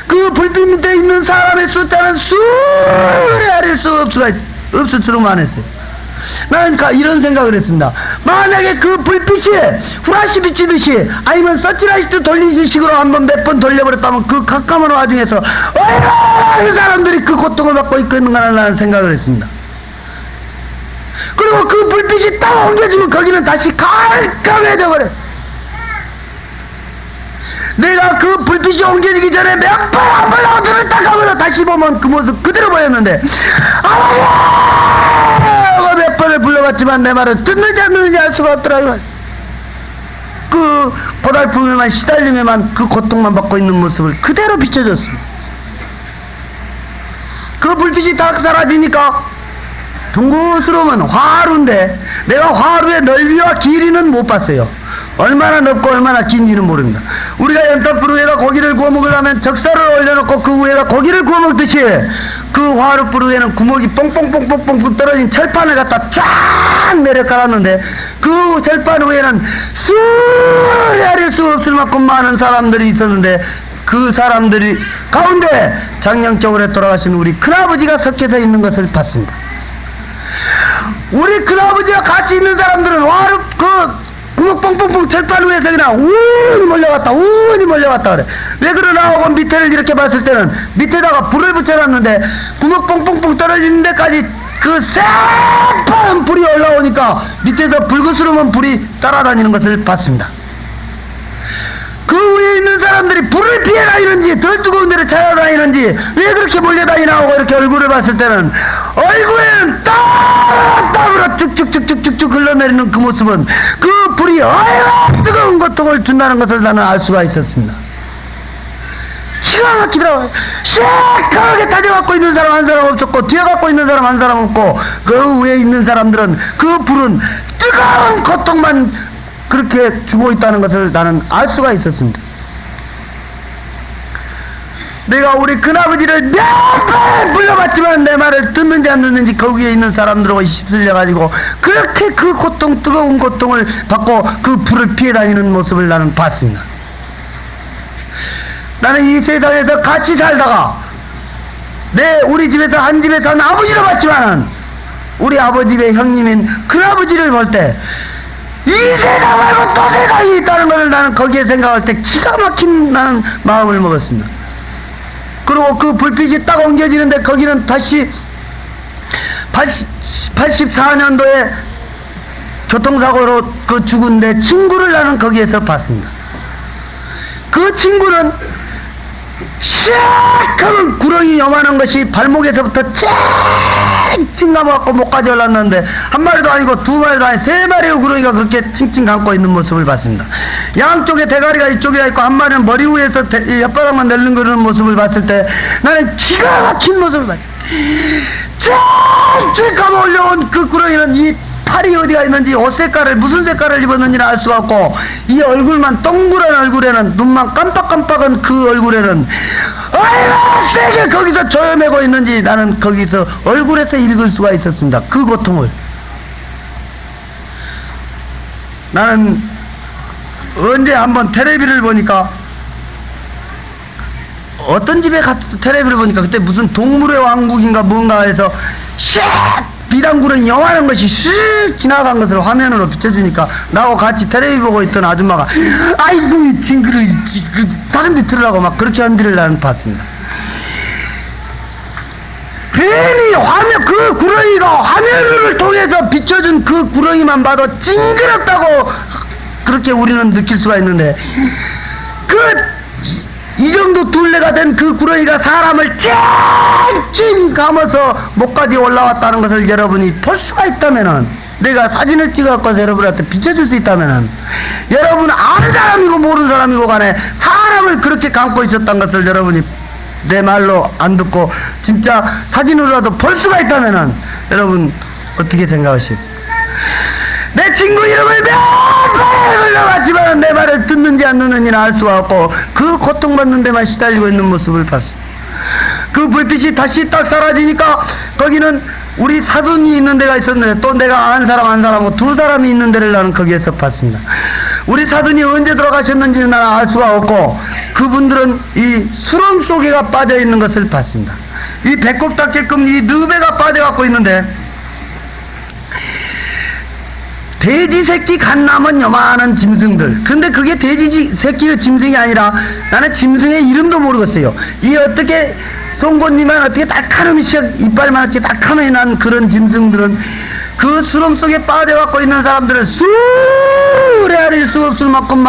그 불빛 밑에 있는 사람의 숫자는 수를 헤아릴 수 없을수록 많았어요. 나는 이런 생각을 했습니다. 만약에 그 불빛이 후라시 비치듯이 아니면 서치라이트 돌리는 식으로 한번 몇 번 돌려버렸다면 그 깜깜한 와중에서 얼마나 사람들이 그 고통을 받고 있겠는가 라는 생각을 했습니다. 그리고 그 불빛이 딱 옮겨지면 거기는 다시 깜깜해져 버려. 내가 그 불빛이 옮겨지기 전에 몇 번 한 번 하고 눈을 딱 감아서 다시 보면 그 모습 그대로 보였는데 아버지 몇 번을 불러봤지만 내 말을 듣는지 안 듣는지 알 수가 없더라고요. 그 고달픔에만 시달림에만 그 고통만 받고 있는 모습을 그대로 비춰줬습니다. 그 불빛이 딱 사라지니까 둥그스러우면 화루인데 내가 화루의 넓이와 길이는 못 봤어요. 얼마나 넓고 얼마나 긴지는 모릅니다. 우리가 연탄불 위에다 고기를 구워 먹으려면 적사를 올려놓고 그 위에다 고기를 구워 먹듯이 그 화루불 위에는 구멍이 뽕뽕뽕뽕뽕 떨어진 철판을 갖다 쫙 내려 깔았는데 그 철판 위에는 수를 헤아릴 수 없을 만큼 많은 사람들이 있었는데 그 사람들이 가운데 장량적으로 돌아가신 우리 큰아버지가 석해서 있는 것을 봤습니다. 우리 큰아버지와 같이 있는 사람들은 화루 구멍 뻥뻥뻥 철판 위에서 그냥 우니 몰려갔다 그래. 왜 그러나 하고 밑에를 이렇게 봤을 때는 밑에다가 불을 붙여놨는데 구멍 뻥뻥뻥 떨어지는 데까지 그 새파란 불이 올라오니까 밑에서 불그스름한 불이 따라다니는 것을 봤습니다. 그 위에 있는 사람들이 불을 피해 다니는지 덜 뜨거운 데를 찾아다니는지 왜 그렇게 몰려다니나 하고 이렇게 얼굴을 봤을 때는 얼굴에는 땀으로 쭉쭉쭉쭉쭉 흘러내리는 그 모습은 그 불이 얼마나 뜨거운 고통을 준다는 것을 나는 알 수가 있었습니다. 기가 막히더라고요. 시커멓게 다져갖고 있는 사람 한 사람 없었고 뒤에 갖고 있는 사람 한 사람 없고 그 위에 있는 사람들은 그 불은 뜨거운 고통만 그렇게 주고 있다는 것을 나는 알 수가 있었습니다. 내가 우리 큰아버지를 몇 번 불러봤지만 내 말을 듣는지 안 듣는지 거기에 있는 사람들하고 휩쓸려가지고 그렇게 그 고통, 뜨거운 고통을 받고 그 불을 피해 다니는 모습을 나는 봤습니다. 나는 이 세상에서 같이 살다가 우리 집에서 한 집에서 한 아버지를 봤지만은 우리 아버지의 형님인 큰아버지를 볼 때 이 세상 말고 또 세상이 있다는 것을 나는 거기에 생각할 때 기가 막힌 나는 마음을 먹었습니다. 그리고 그 불빛이 딱 옮겨지는데 거기는 다시 84년도에 교통사고로 그 죽은 내 친구를 나는 거기에서 봤습니다. 그 친구는 시커먼 구렁이 요만한 것이 발목에서부터 칭칭 감아갖고 목까지 올랐는데 한 마리도 아니고 두 마리도 아니고 세 마리의 구렁이가 그렇게 칭칭 감고 있는 모습을 봤습니다. 양쪽에 대가리가 이쪽에 있고 한 마리는 머리 위에서 혓바닥만 내리는 모습을 봤을 때 나는 기가 막힌 모습을 봤습니다. 쫙 감아 올려온 그 구렁이는 이 팔이 어디가 있는지 옷 색깔을 무슨 색깔을 입었는지는 알 수가 없고 이 얼굴만 동그란 얼굴에는 눈만 깜빡깜빡한 그 얼굴에는 얼마나 세게 거기서 조여매고 있는지 나는 거기서 얼굴에서 읽을 수가 있었습니다. 그 고통을. 나는 언제 한번 텔레비를 보니까 어떤 집에 가서 텔레비를 보니까 그때 무슨 동물의 왕국인가 뭔가 해서 샥 비단구렁이 영화는 것이 쓱 지나간 것을 화면으로 비춰주니까 나하고 같이 텔레비 보고 있던 아줌마가 아이고 징그러 다른 데 들으라고 막 그렇게 한디를 나는 봤습니다. 괜히 화면 그 구렁이가 화면을 통해서 비춰준 그 구렁이만 봐도 징그럽다고 그렇게 우리는 느낄 수가 있는데 이 정도 둘레가 된 그 구렁이가 사람을 찡찡 감아서 목까지 올라왔다는 것을 여러분이 볼 수가 있다면은, 내가 사진을 찍어갖고 여러분한테 비춰줄 수 있다면은, 여러분 아는 사람이고 모르는 사람이고 간에 사람을 그렇게 감고 있었던 것을 여러분이 내 말로 안 듣고 진짜 사진으로라도 볼 수가 있다면은 여러분 어떻게 생각하시겠습니까? 내 친구 이름을 몇 번 불러봤지만 내 말을 듣는지 안 듣는지는 알 수가 없고 그 고통받는 데만 시달리고 있는 모습을 봤습니다. 그 불빛이 다시 딱 사라지니까 거기는 우리 사돈이 있는 데가 있었는데 또 내가 아는 사람 한 사람하고 두 사람이 있는 데를 나는 거기에서 봤습니다. 우리 사돈이 언제 돌아가셨는지는 나는 알 수가 없고 그분들은 이 수렁 속에가 빠져 있는 것을 봤습니다. 이 배꼽 닿게끔 이 너베가 빠져갖고 있는데 돼지 새끼 간 남은 요만한 짐승들. 근데 그게 돼지 새끼의 짐승이 아니라 나는 짐승의 이름도 모르겠어요. 이 어떻게 송곳니만 어떻게 달카름이 이빨만 어떻게 달카름이 난 그런 짐승들은 그 수렁 속에 빠져갖고 있는 사람들은 수레아릴 수 없을 만큼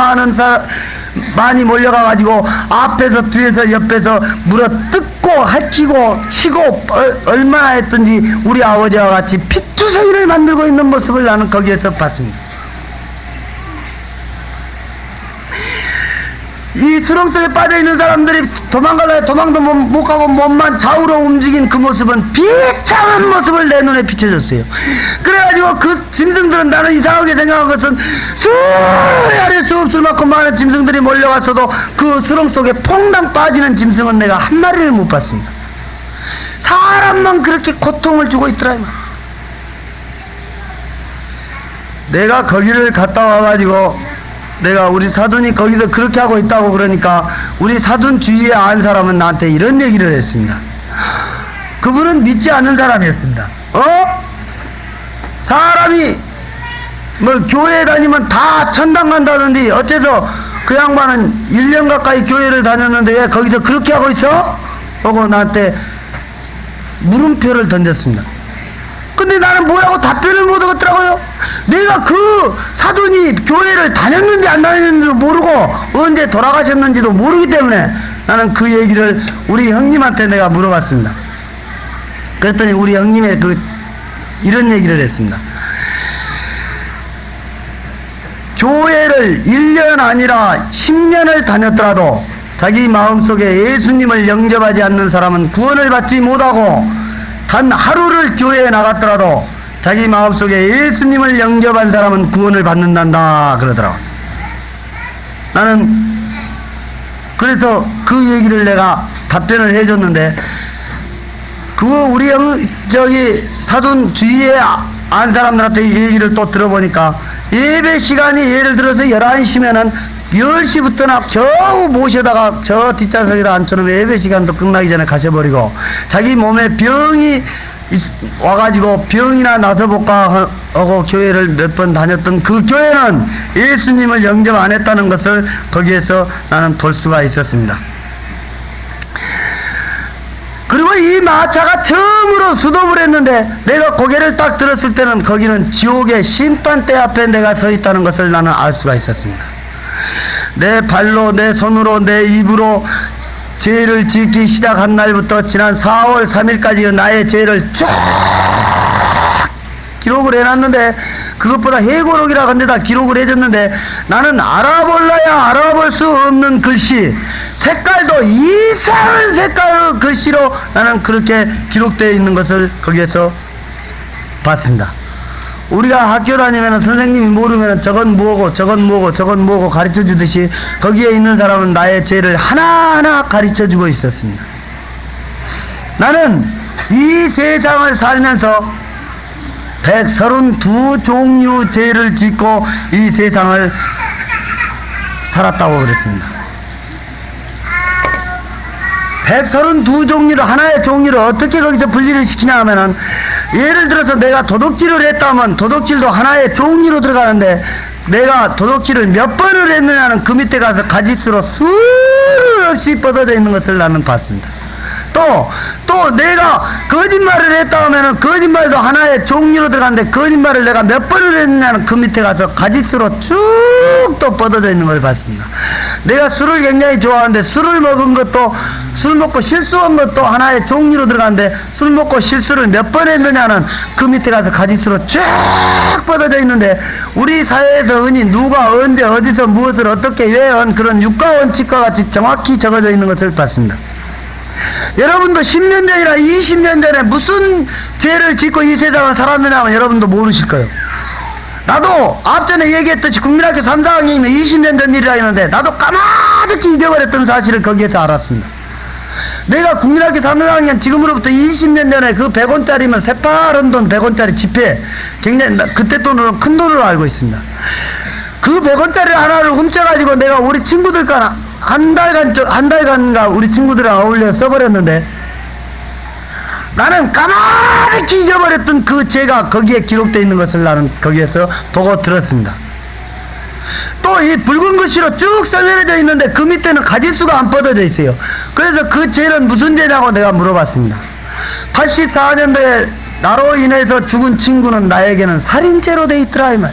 많이 몰려가가지고 앞에서 뒤에서 옆에서 물어 뜯고 핥히고 치고 얼마나 했든지 우리 아버지와 같이 피투성이를 만들고 있는 모습을 나는 거기에서 봤습니다. 이 수렁 속에 빠져있는 사람들이 도망갈래 도망도 못 가고 몸만 좌우로 움직인 그 모습은 비참한 모습을 내 눈에 비춰졌어요. 그래가지고 그 짐승들은 나는 이상하게 생각한 것은 수레할 수 없을 만큼 많은 짐승들이 몰려왔어도 그 수렁 속에 퐁당 빠지는 짐승은 내가 한 마리를 못 봤습니다. 사람만 그렇게 고통을 주고 있더라. 내가 거기를 갔다 와가지고 내가 우리 사돈이 거기서 그렇게 하고 있다고 그러니까 우리 사돈 주위에 안 사람은 나한테 이런 얘기를 했습니다. 그분은 믿지 않는 사람이었습니다. 사람이 뭐 교회 다니면 다 천당 간다는데 어째서 그 양반은 1년 가까이 교회를 다녔는데 왜 거기서 그렇게 하고 있어? 하고 나한테 물음표를 던졌습니다. 근데 나는 뭐라고 답변을 못 하겠더라고요. 내가 그 사돈이 교회를 다녔는지 안 다녔는지도 모르고 언제 돌아가셨는지도 모르기 때문에 나는 그 얘기를 우리 형님한테 내가 물어봤습니다. 그랬더니 우리 형님의 이런 얘기를 했습니다. 교회를 1년 아니라 10년을 다녔더라도 자기 마음속에 예수님을 영접하지 않는 사람은 구원을 받지 못하고 단 하루를 교회에 나갔더라도 자기 마음속에 예수님을 영접한 사람은 구원을 받는단다 그러더라고. 나는 그래서 그 얘기를 내가 답변을 해줬는데 그거 우리 사돈 주위에 안 사람들한테 이 얘기를 또 들어보니까 예배 시간이 예를 들어서 11시면은 10시부터나 겨우 모셔다가 저 뒷좌석에다 앉혀놓으면 예배 시간도 끝나기 전에 가셔버리고 자기 몸에 병이 와가지고 병이나 나서볼까 하고 교회를 몇 번 다녔던 그 교회는 예수님을 영접 안 했다는 것을 거기에서 나는 볼 수가 있었습니다. 그리고 이 마차가 처음으로 수도을 했는데 내가 고개를 딱 들었을 때는 거기는 지옥의 심판대 앞에 내가 서 있다는 것을 나는 알 수가 있었습니다. 내 발로 내 손으로 내 입으로 죄를 짓기 시작한 날부터 지난 4월 3일까지 나의 죄를 쫙 기록을 해놨는데 그것보다 해고록이라 건데다 기록을 해줬는데 나는 알아볼라야 알아볼 수 없는 글씨 색깔도 이상한 색깔의 글씨로 나는 그렇게 기록되어 있는 것을 거기에서 봤습니다. 우리가 학교 다니면 선생님이 모르면 저건 뭐고 저건 뭐고 저건 뭐고 가르쳐 주듯이 거기에 있는 사람은 나의 죄를 하나하나 가르쳐 주고 있었습니다. 나는 이 세상을 살면서 132종류 죄를 짓고 이 세상을 살았다고 그랬습니다. 132종류를 하나의 종류를 어떻게 거기서 분리를 시키냐 하면은, 예를 들어서 내가 도둑질을 했다면 도둑질도 하나의 종류로 들어가는데, 내가 도둑질을 몇 번을 했느냐는 그 밑에 가서 가짓수로 수없이 뻗어져 있는 것을 나는 봤습니다. 또 내가 거짓말을 했다 하면은 거짓말도 하나의 종류로 들어가는데, 거짓말을 내가 몇 번을 했느냐는 그 밑에 가서 가짓수로 쭉 또 뻗어져 있는 걸 봤습니다. 내가 술을 굉장히 좋아하는데, 술을 먹은 것도, 술 먹고 실수한 것도 하나의 종류로 들어가는데, 술 먹고 실수를 몇 번 했느냐는 그 밑에 가서 가짓수로 쫙 뻗어져 있는데, 우리 사회에서 흔히 누가 언제 어디서 무엇을 어떻게 왜 한 그런 육가 원칙과 같이 정확히 적어져 있는 것을 봤습니다. 여러분도 10년 전이나 20년 전에 무슨 죄를 짓고 이 세상을 살았느냐 하면 여러분도 모르실 거예요. 나도 앞전에 얘기했듯이 국민학교 3, 4학년이면 20년 전 일이라 했는데, 나도 까마득히 잊어버렸던 사실을 거기에서 알았습니다. 내가 국민학교 3, 4학년 지금으로부터 20년 전에 그 100원짜리면 새파란 돈 100원짜리 지폐, 굉장히 그때 돈으로 큰 돈으로 알고 있습니다. 그 100원짜리 하나를 훔쳐가지고 내가 우리 친구들과 한 달간가 우리 친구들이랑 어울려 써버렸는데, 나는 까마득히 잊어버렸던 그 죄가 거기에 기록되어 있는 것을 나는 거기에서 보고 들었습니다. 또 이 붉은 글씨로 쭉 써내려져 있는데 그 밑에는 가짓수가 안 뻗어져 있어요. 그래서 그 죄는 무슨 죄냐고 내가 물어봤습니다. 84년도에 나로 인해서 죽은 친구는 나에게는 살인죄로 돼 있더라 이 말.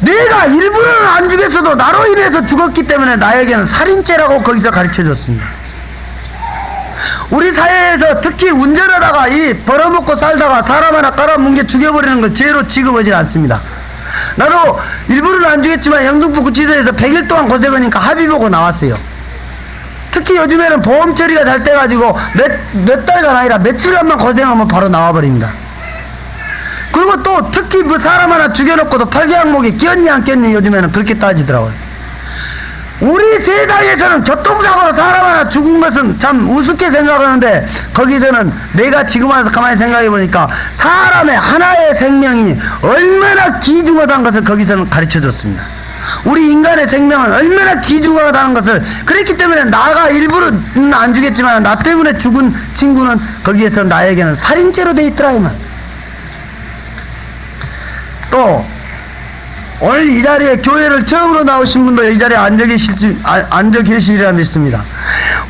내가 일부러는 안 죽였어도 나로 인해서 죽었기 때문에 나에게는 살인죄라고 거기서 가르쳐줬습니다. 우리 사회에서 특히 운전하다가 이 벌어먹고 살다가 사람 하나 깔아뭉개 죽여버리는 건 죄로 취급하지 않습니다. 나도 일부러는 안 죽였지만 영등포 구치소에서 100일 동안 고생하니까 합의 보고 나왔어요. 특히 요즘에는 보험 처리가 잘 돼가지고 몇 달간 아니라 며칠간만 고생하면 바로 나와버립니다. 그리고 또 특히 뭐 사람 하나 죽여놓고도 팔계항목이 끼었니 안 끼었니 요즘에는 그렇게 따지더라고요. 우리 세상에서는 교통사고로 사람 하나 죽은 것은 참 우습게 생각하는데, 거기서는 내가 지금 와서 가만히 생각해보니까 사람의 하나의 생명이 얼마나 귀중하다는 것을 거기서는 가르쳐줬습니다. 우리 인간의 생명은 얼마나 귀중하다는 것을, 그랬기 때문에 나가 일부러는 안 죽였지만 나 때문에 죽은 친구는 거기에서 나에게는 살인죄로 돼 있더라 이 말. 또 오늘 이 자리에 교회를 처음으로 나오신 분도 이 자리에 앉아 계시리라 믿습니다.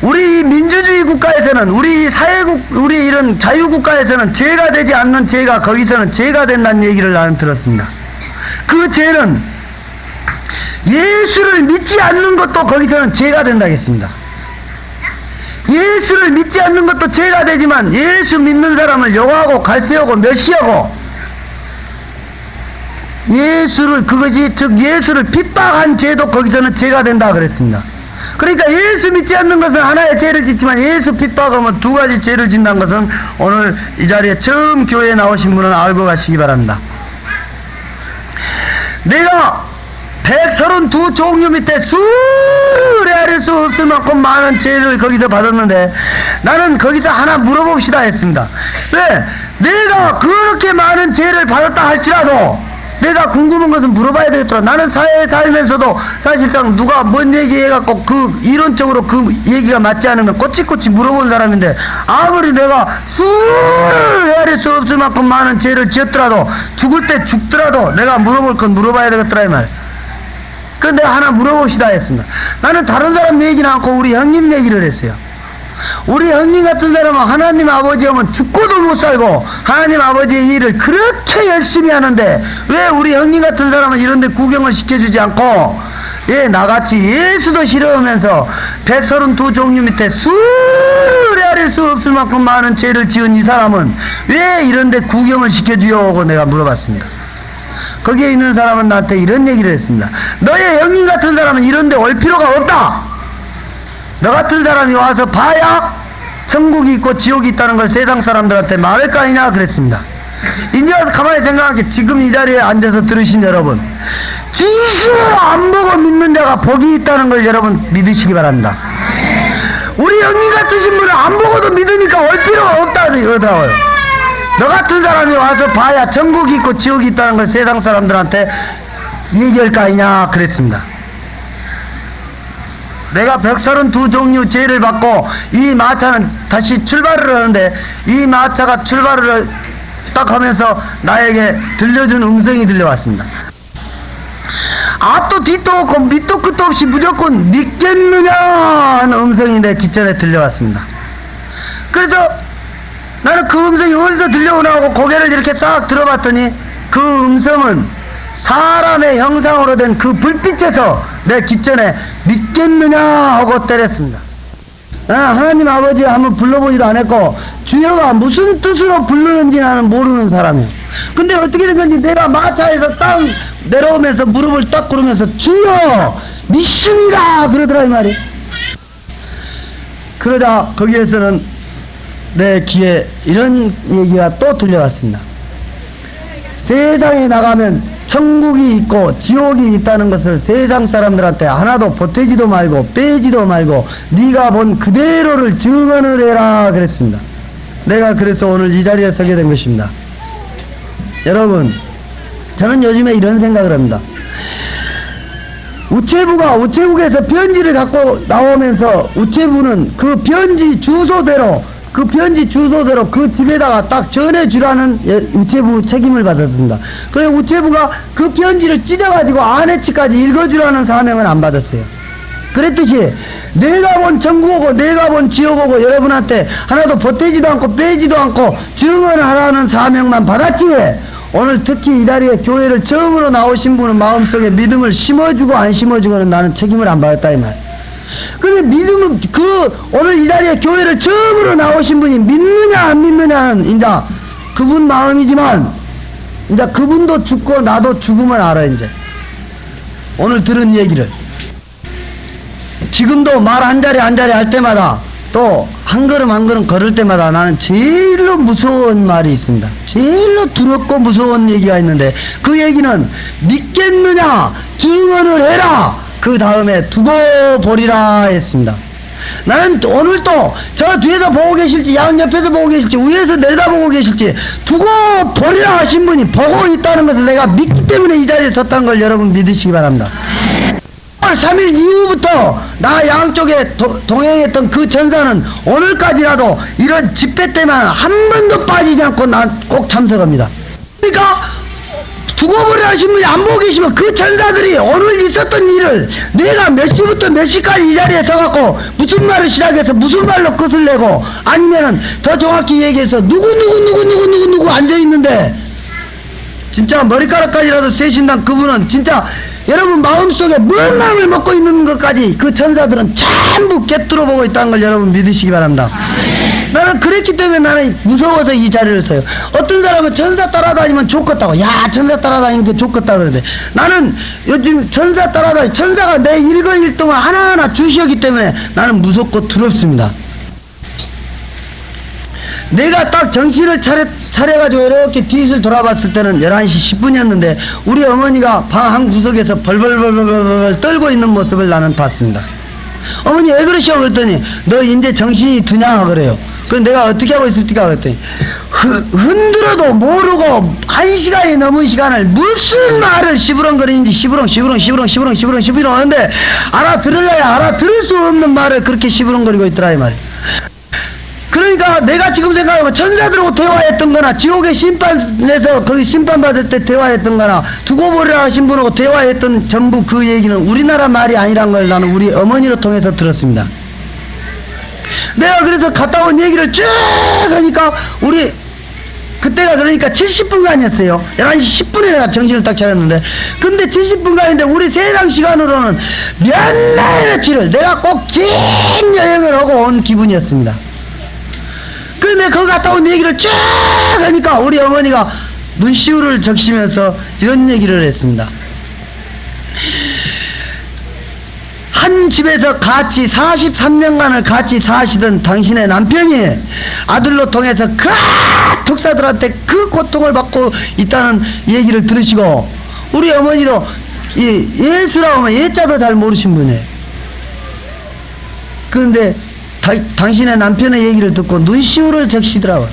우리 민주주의 국가에서는, 우리 사회국, 우리 이런 자유국가에서는 죄가 되지 않는 죄가 거기서는 죄가 된다는 얘기를 나는 들었습니다. 그 죄는 예수를 믿지 않는 것도 거기서는 죄가 된다겠습니다. 예수를 믿지 않는 것도 죄가 되지만 예수 믿는 사람을 욕하고 갈세우고 멸시하고 즉 예수를 핍박한 죄도 거기서는 죄가 된다 그랬습니다. 그러니까 예수 믿지 않는 것은 하나의 죄를 짓지만 예수 핍박하면 두 가지 죄를 짓는다는 것은 오늘 이 자리에 처음 교회에 나오신 분은 알고 가시기 바랍니다. 내가 132종류 밑에 수레할 수 없을 만큼 많은 죄를 거기서 받았는데, 나는 거기서 하나 물어봅시다 했습니다. 왜? 내가 그렇게 많은 죄를 받았다 할지라도 내가 궁금한 것은 물어봐야 되겠더라. 나는 사회에 살면서도 사실상 누가 뭔 얘기해갖고 그 이론적으로 그 얘기가 맞지 않으면 꼬치꼬치 물어본 사람인데, 아무리 내가 헤아릴 수 없을 만큼 많은 죄를 지었더라도, 죽을 때 죽더라도 내가 물어볼 건 물어봐야 되겠더라 이 말. 그런데 하나 물어봅시다 했습니다. 나는 다른 사람 얘기는 않고 우리 형님 얘기를 했어요. 우리 형님 같은 사람은 하나님 아버지 하면 죽고도 못 살고 하나님 아버지의 일을 그렇게 열심히 하는데, 왜 우리 형님 같은 사람은 이런데 구경을 시켜주지 않고, 나같이 예수도 싫어하면서 132종류 밑에 수레할 수 없을 만큼 많은 죄를 지은 이 사람은 왜 이런데 구경을 시켜주려고 내가 물어봤습니다. 거기에 있는 사람은 나한테 이런 얘기를 했습니다. 너의 형님 같은 사람은 이런데 올 필요가 없다. 너 같은 사람이 와서 봐야 천국이 있고 지옥이 있다는 걸 세상 사람들한테 말할 거 아니냐 그랬습니다. 이제 와서 가만히 생각하게, 지금 이 자리에 앉아서 들으신 여러분, 진실로 안 보고 믿는 자가 복이 있다는 걸 여러분 믿으시기 바랍니다. 우리 형님 같으신 분은 안 보고도 믿으니까 올 필요가 없다 이러더라고요. 너 같은 사람이 와서 봐야 천국이 있고 지옥이 있다는 걸 세상 사람들한테 얘기할 거 아니냐 그랬습니다. 내가 132종류 죄를 받고 이 마차는 다시 출발을 하는데 이 마차가 출발을 딱 하면서 나에게 들려준 음성이 들려왔습니다. 앞도 뒤도 없고 밑도 끝도 없이 무조건 믿겠느냐 하는 음성이 내 귓전에 들려왔습니다. 그래서 나는 그 음성이 어디서 들려오나 하고 고개를 이렇게 싹 들어봤더니 그 음성은 사람의 형상으로 된 그 불빛에서 내 귓전에 믿겠느냐 하고 때렸습니다. 하나님 아버지 한번 불러보지도 않았고 주여가 무슨 뜻으로 부르는지 나는 모르는 사람이에요. 근데 어떻게 된 건지 내가 마차에서 딱 내려오면서 무릎을 딱 꿇으면서 주여 믿습니다 그러더라 이 말이. 그러다 거기에서는 내 귀에 이런 얘기가 또 들려왔습니다. 세상에 나가면 천국이 있고 지옥이 있다는 것을 세상 사람들한테 하나도 보태지도 말고 빼지도 말고 네가 본 그대로를 증언을 해라 그랬습니다. 내가 그래서 오늘 이 자리에 서게 된 것입니다. 여러분, 저는 요즘에 이런 생각을 합니다. 우체국에서 편지를 갖고 나오면서 우체부는 그 편지 주소대로 그 집에다가 딱 전해주라는 우체부 책임을 받았습니다. 그래서 우체부가 그 편지를 찢어가지고 아내치까지 읽어주라는 사명은 안 받았어요. 그랬듯이 내가 본 천국오고 내가 본 지옥오고 여러분한테 하나도 보태지도 않고 빼지도 않고 증언하라는 사명만 받았지. 오늘 특히 이 자리에 교회를 처음으로 나오신 분은 마음속에 믿음을 심어주고 안 심어주고는 나는 책임을 안 받았다 이 말. 근데 믿음은 오늘 이 자리에 교회를 처음으로 나오신 분이 믿느냐 안 믿느냐는 이제 그분 마음이지만 이제 그분도 죽고 나도 죽으면 알아. 이제 오늘 들은 얘기를 지금도 말 한 자리 할 때마다 또 한 걸음 한 걸음 걸을 때마다 나는 제일로 무서운 말이 있습니다. 제일로 두렵고 무서운 얘기가 있는데 그 얘기는 믿겠느냐 증언을 해라 그 다음에 두고 보리라 했습니다. 나는 오늘도 저 뒤에서 보고 계실지 양옆에서 보고 계실지 위에서 내다보고 계실지 두고 보리라 하신 분이 보고 있다는 것을 내가 믿기 때문에 이 자리에 섰다는 걸 여러분 믿으시기 바랍니다. 3월 3일 이후부터 나 양쪽에 동행했던 그 전사는 오늘까지라도 이런 집회 때만 한 번도 빠지지 않고 난 꼭 참석합니다. 그러니까 두고 보리라 하신 분이 안 보고 계시면 그 전사들이 오늘 있었던 일을 내가 몇 시부터 몇 시까지 이 자리에 서갖고 무슨 말을 시작해서 무슨 말로 끝을 내고 아니면은 더 정확히 얘기해서 누구 앉아있는데 진짜 머리카락까지라도 세신단 그분은 진짜 여러분 마음속에 뭔 마음을 먹고 있는 것까지 그 천사들은 전부 꿰뚫어 보고 있다는 걸 여러분 믿으시기 바랍니다. 나는 그랬기 때문에 나는 무서워서 이 자리를 써요. 어떤 사람은 천사 따라다니면 좋겠다고 야 천사 따라다니는 게 좋겠다 그러는데 나는 요즘 천사 천사가 내 일거일동을 하나하나 주시었기 때문에 나는 무섭고 두렵습니다. 내가 딱 정신을 차려가지고 이렇게 뒤를 돌아봤을 때는 11시 10분이었는데 우리 어머니가 방 한 구석에서 벌벌 떨고 있는 모습을 나는 봤습니다. 어머니 왜 그러시오? 그랬더니 너 이제 정신이 드냐 그래요. 그럼 내가 어떻게 하고 있을까 그랬더니 흔들어도 모르고 1시간이 넘은 시간을 무슨 말을 시부렁거리는지 시부렁 하는데 알아들을래야 알아들을 수 없는 말을 그렇게 시부렁거리고 있더라 이 말이에요. 그러니까 내가 지금 생각하면 천사들하고 대화했던 거나 지옥에 심판에서 거기 심판받을 때 대화했던 거나 두고 보리라 하신 분하고 대화했던 전부 그 얘기는 우리나라 말이 아니란 걸 나는 우리 어머니를 통해서 들었습니다. 내가 그래서 갔다 온 얘기를 쭉 하니까 우리 그때가 그러니까 70분간이었어요. 11시 10분에 내가 정신을 딱 차렸는데 근데 70분간인데 우리 세상 시간으로는 몇 날 며칠을 내가 꼭 긴 여행을 하고 온 기분이었습니다. 근데 거기 갔다 온 얘기를 쭉 하니까 우리 어머니가 눈시울을 적시면서 이런 얘기를 했습니다. 한 집에서 같이 43년간을 같이 사시던 당신의 남편이 아들로 통해서 그 특사들한테 그 고통을 받고 있다는 얘기를 들으시고 우리 어머니도 이 예수라고 하면 예자도 잘 모르신 분이에요. 그런데 당신의 남편의 얘기를 듣고 눈시울을 적시더라고요.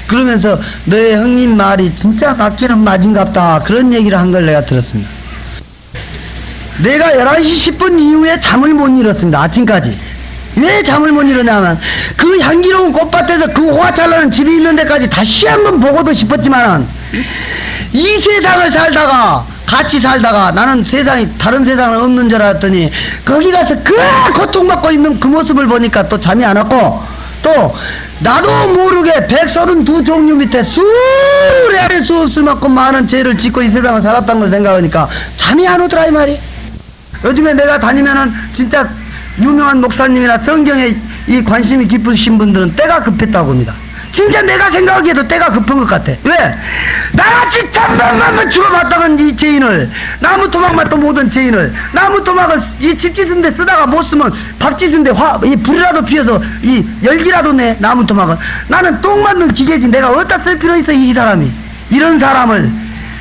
그러면서 너의 형님 말이 진짜 맞기는 맞은갑다 그런 얘기를 한 걸 내가 들었습니다. 내가 11시 10분 이후에 잠을 못 잃었습니다. 아침까지. 왜 잠을 못 잃었냐면 그 향기로운 꽃밭에서 그 호화찬란한 집이 있는 데까지 다시 한번 보고도 싶었지만 이 세상을 살다가 같이 살다가 나는 다른 세상은 없는 줄 알았더니 거기 가서 그 고통받고 있는 그 모습을 보니까 또 잠이 안 왔고, 또 나도 모르게 132종류 밑에 수레할 수 없을 만큼 많은 죄를 짓고 이 세상을 살았다는 걸 생각하니까 잠이 안 오더라 이 말이. 요즘에 내가 다니면은 진짜 유명한 목사님이나 성경에 이 관심이 깊으신 분들은 때가 급했다고 봅니다. 진짜 내가 생각하기에도 때가 급한 것 같아. 왜? 나같이 천만만 죽어봤다는 이 죄인을, 나무 토막만 모든 죄인을, 나무 토막을 이 집 짓는데 쓰다가 못 쓰면 밥 짓는데 이 불이라도 피워서 이 열기라도 내, 나무 토막을. 나는 똥 만든 기계지 내가 어디다 쓸 필요 있어 이 사람이. 이런 사람을,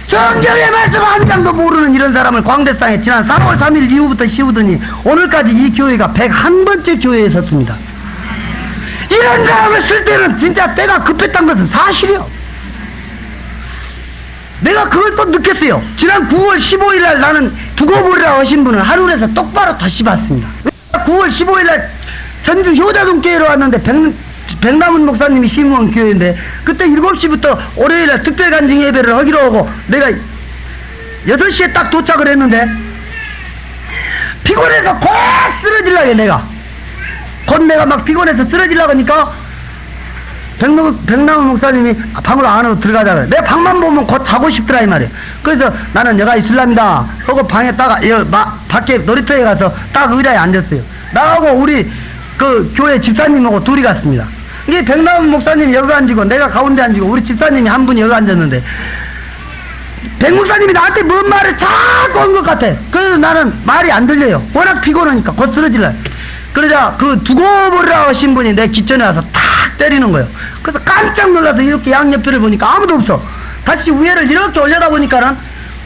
성경의 말씀 한 장도 모르는 이런 사람을 광대상에 지난 4월 3일 이후부터 씌우더니 오늘까지 이 교회가 101번째 교회에 섰습니다. 이런 사람을 쓸 때는 진짜 때가 급했다는 것은 사실이요. 내가 그걸 또 느꼈어요. 지난 9월 15일날 나는 두고 보리라 하신 분을 하늘에서 똑바로 다시 봤습니다. 9월 15일날 전주 효자동교회로 왔는데 백남은 목사님이 심무원 교회인데 그때 7시부터 월요일날 특별간증 예배를 하기로 하고 내가 8시에 딱 도착을 했는데 피곤해서 곧 쓰러질라게 내가 막 피곤해서 쓰러질라고 하니까 백남은 목사님이 방으로 안으로 들어가자 그래. 내 방만 보면 곧 자고 싶더라 이 말이야. 그래서 나는 여가 있을랍니다 하고 방에 딱 밖에 놀이터에 가서 딱 의자에 앉았어요. 나하고 우리 그 교회 집사님하고 둘이 갔습니다. 이게 백남은 목사님이 여기 앉고 내가 가운데 앉고 우리 집사님이 한 분이 여기 앉았는데 백 목사님이 나한테 뭔 말을 자꾸 한 것 같아. 그래서 나는 말이 안 들려요. 워낙 피곤하니까 곧 쓰러질라. 그러자 그 두고 보리라 하신 분이 내 기천에 와서 탁 때리는 거예요. 그래서 깜짝 놀라서 이렇게 양옆을 보니까 아무도 없어. 다시 위에를 이렇게 올려다 보니까는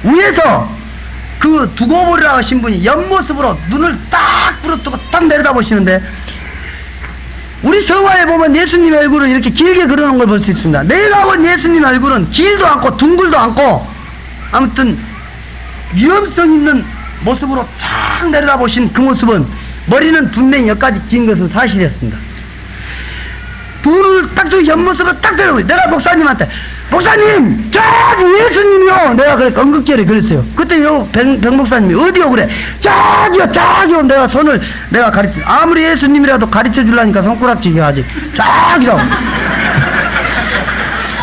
위에서 그 두고 보리라 하신 분이 옆모습으로 눈을 딱 부릅뜨고 딱 내려다 보시는데 우리 성화에 보면 예수님 얼굴을 이렇게 길게 그려놓은 걸 볼 수 있습니다. 내가 본 예수님 얼굴은 길도 않고 둥글도 않고 아무튼 위험성 있는 모습으로 쫙 내려다 보신 그 모습은 머리는 분명히 여기까지 긴 것은 사실이었습니다. 눈을 딱 저 옆모습으로 딱 내려보니 내가 목사님한테 목사님 저기 예수님이요 내가 그래 언급기를 그랬어요. 그때 백 목사님이 어디요 그래 저기요 내가 손을 내가 가르쳐 아무리 예수님이라도 가르쳐 주려니까 손가락질이 하지 저기라고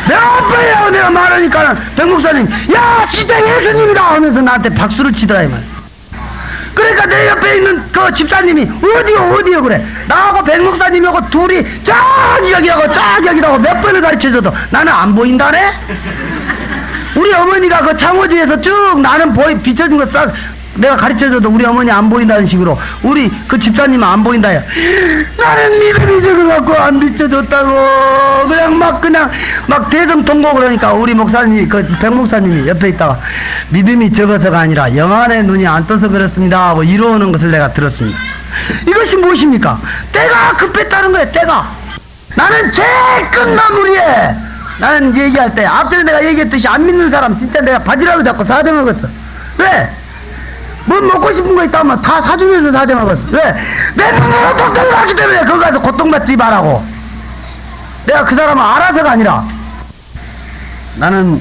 내가 아빠야 내가 말하니까 백 목사님 야 진짜 예수님이다 하면서 나한테 박수를 치더라 이 말. 그러니까 내 옆에 있는 그 집사님이 어디요 그래 나하고 백 목사님하고 둘이 저기 여기라고 몇 번을 가르쳐줘도 나는 안 보인다네. 우리 어머니가 그 창호지에서 쭉 나는 비춰준 거 싹 내가 가르쳐줘도 우리 어머니 안 보인다는 식으로 우리 그 집사님은 안 보인다야. 나는 믿음이 적어갖고 안 비춰줬다고 그냥 막 대성통곡 그러니까 우리 목사님이 그 백 목사님이 옆에 있다가 믿음이 적어서가 아니라 영안의 눈이 안 떠서 그렇습니다 하고 이러는 것을 내가 들었습니다. 이것이 무엇입니까? 때가 급했다는 거예요. 때가. 나는 제일 끝마무리에 나는 얘기할 때 앞전에 내가 얘기했듯이 안 믿는 사람 진짜 내가 바지락을 잡고 사대 먹었어. 왜? 뭐 먹고 싶은 거 있다면 다 사주면서 사대 먹었어. 왜? 내 눈으로 독도를 하기 때문에 거기 가서 고통받지 말라고. 내가 그 사람은 알아서가 아니라 나는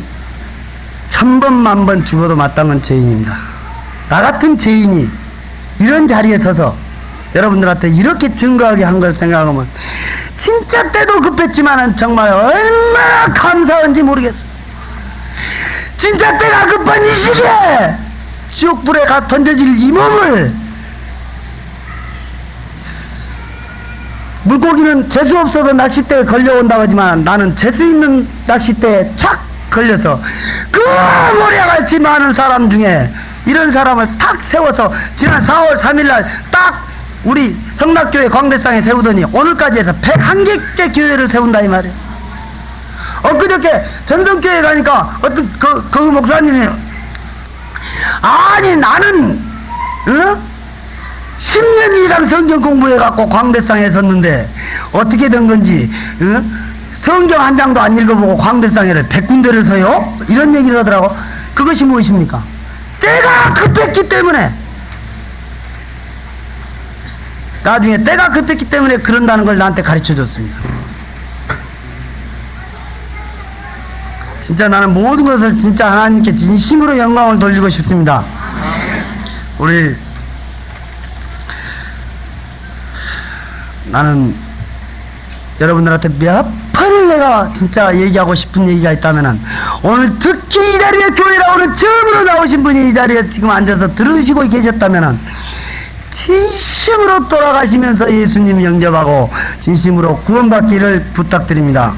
1000번 만번 죽어도 마땅한 죄인입니다. 나 같은 죄인이 이런 자리에 서서 여러분들한테 이렇게 증거하게 한 걸 생각하면 진짜 때도 급했지만은 정말 얼마나 감사한지 모르겠어. 진짜 때가 급한 이 시기에 지옥불에 던져질 이 몸을 물고기는 재수 없어서 낚싯대에 걸려온다고 하지만 나는 재수 있는 낚싯대에 착 걸려서 그 모래같이 많은 사람 중에 이런 사람을 탁 세워서 지난 4월 3일날 딱 우리 성락교회 광대상에 세우더니 오늘까지 해서 101개째 교회를 세운다 이 말이에요. 엊그저께 전성교회 가니까 어떤 그 목사님이 아니 나는 10년 이상 성경 공부해갖고 광대상에 섰는데 어떻게 된 건지 성경 한 장도 안 읽어보고 광대상에를 100군데를 서요? 이런 얘기를 하더라고. 그것이 무엇입니까? 때가 급했기 때문에 나중에 때가 급했기 때문에 그런다는 걸 나한테 가르쳐 줬습니다. 진짜 나는 모든 것을 진짜 하나님께 진심으로 영광을 돌리고 싶습니다. 나는 여러분들한테 몇 번을 내가 진짜 얘기하고 싶은 얘기가 있다면은, 오늘 특히 이 자리에 교회 나오는 처음으로 나오신 분이 이 자리에 지금 앉아서 들으시고 계셨다면은, 진심으로 돌아가시면서 예수님 영접하고 진심으로 구원받기를 부탁드립니다.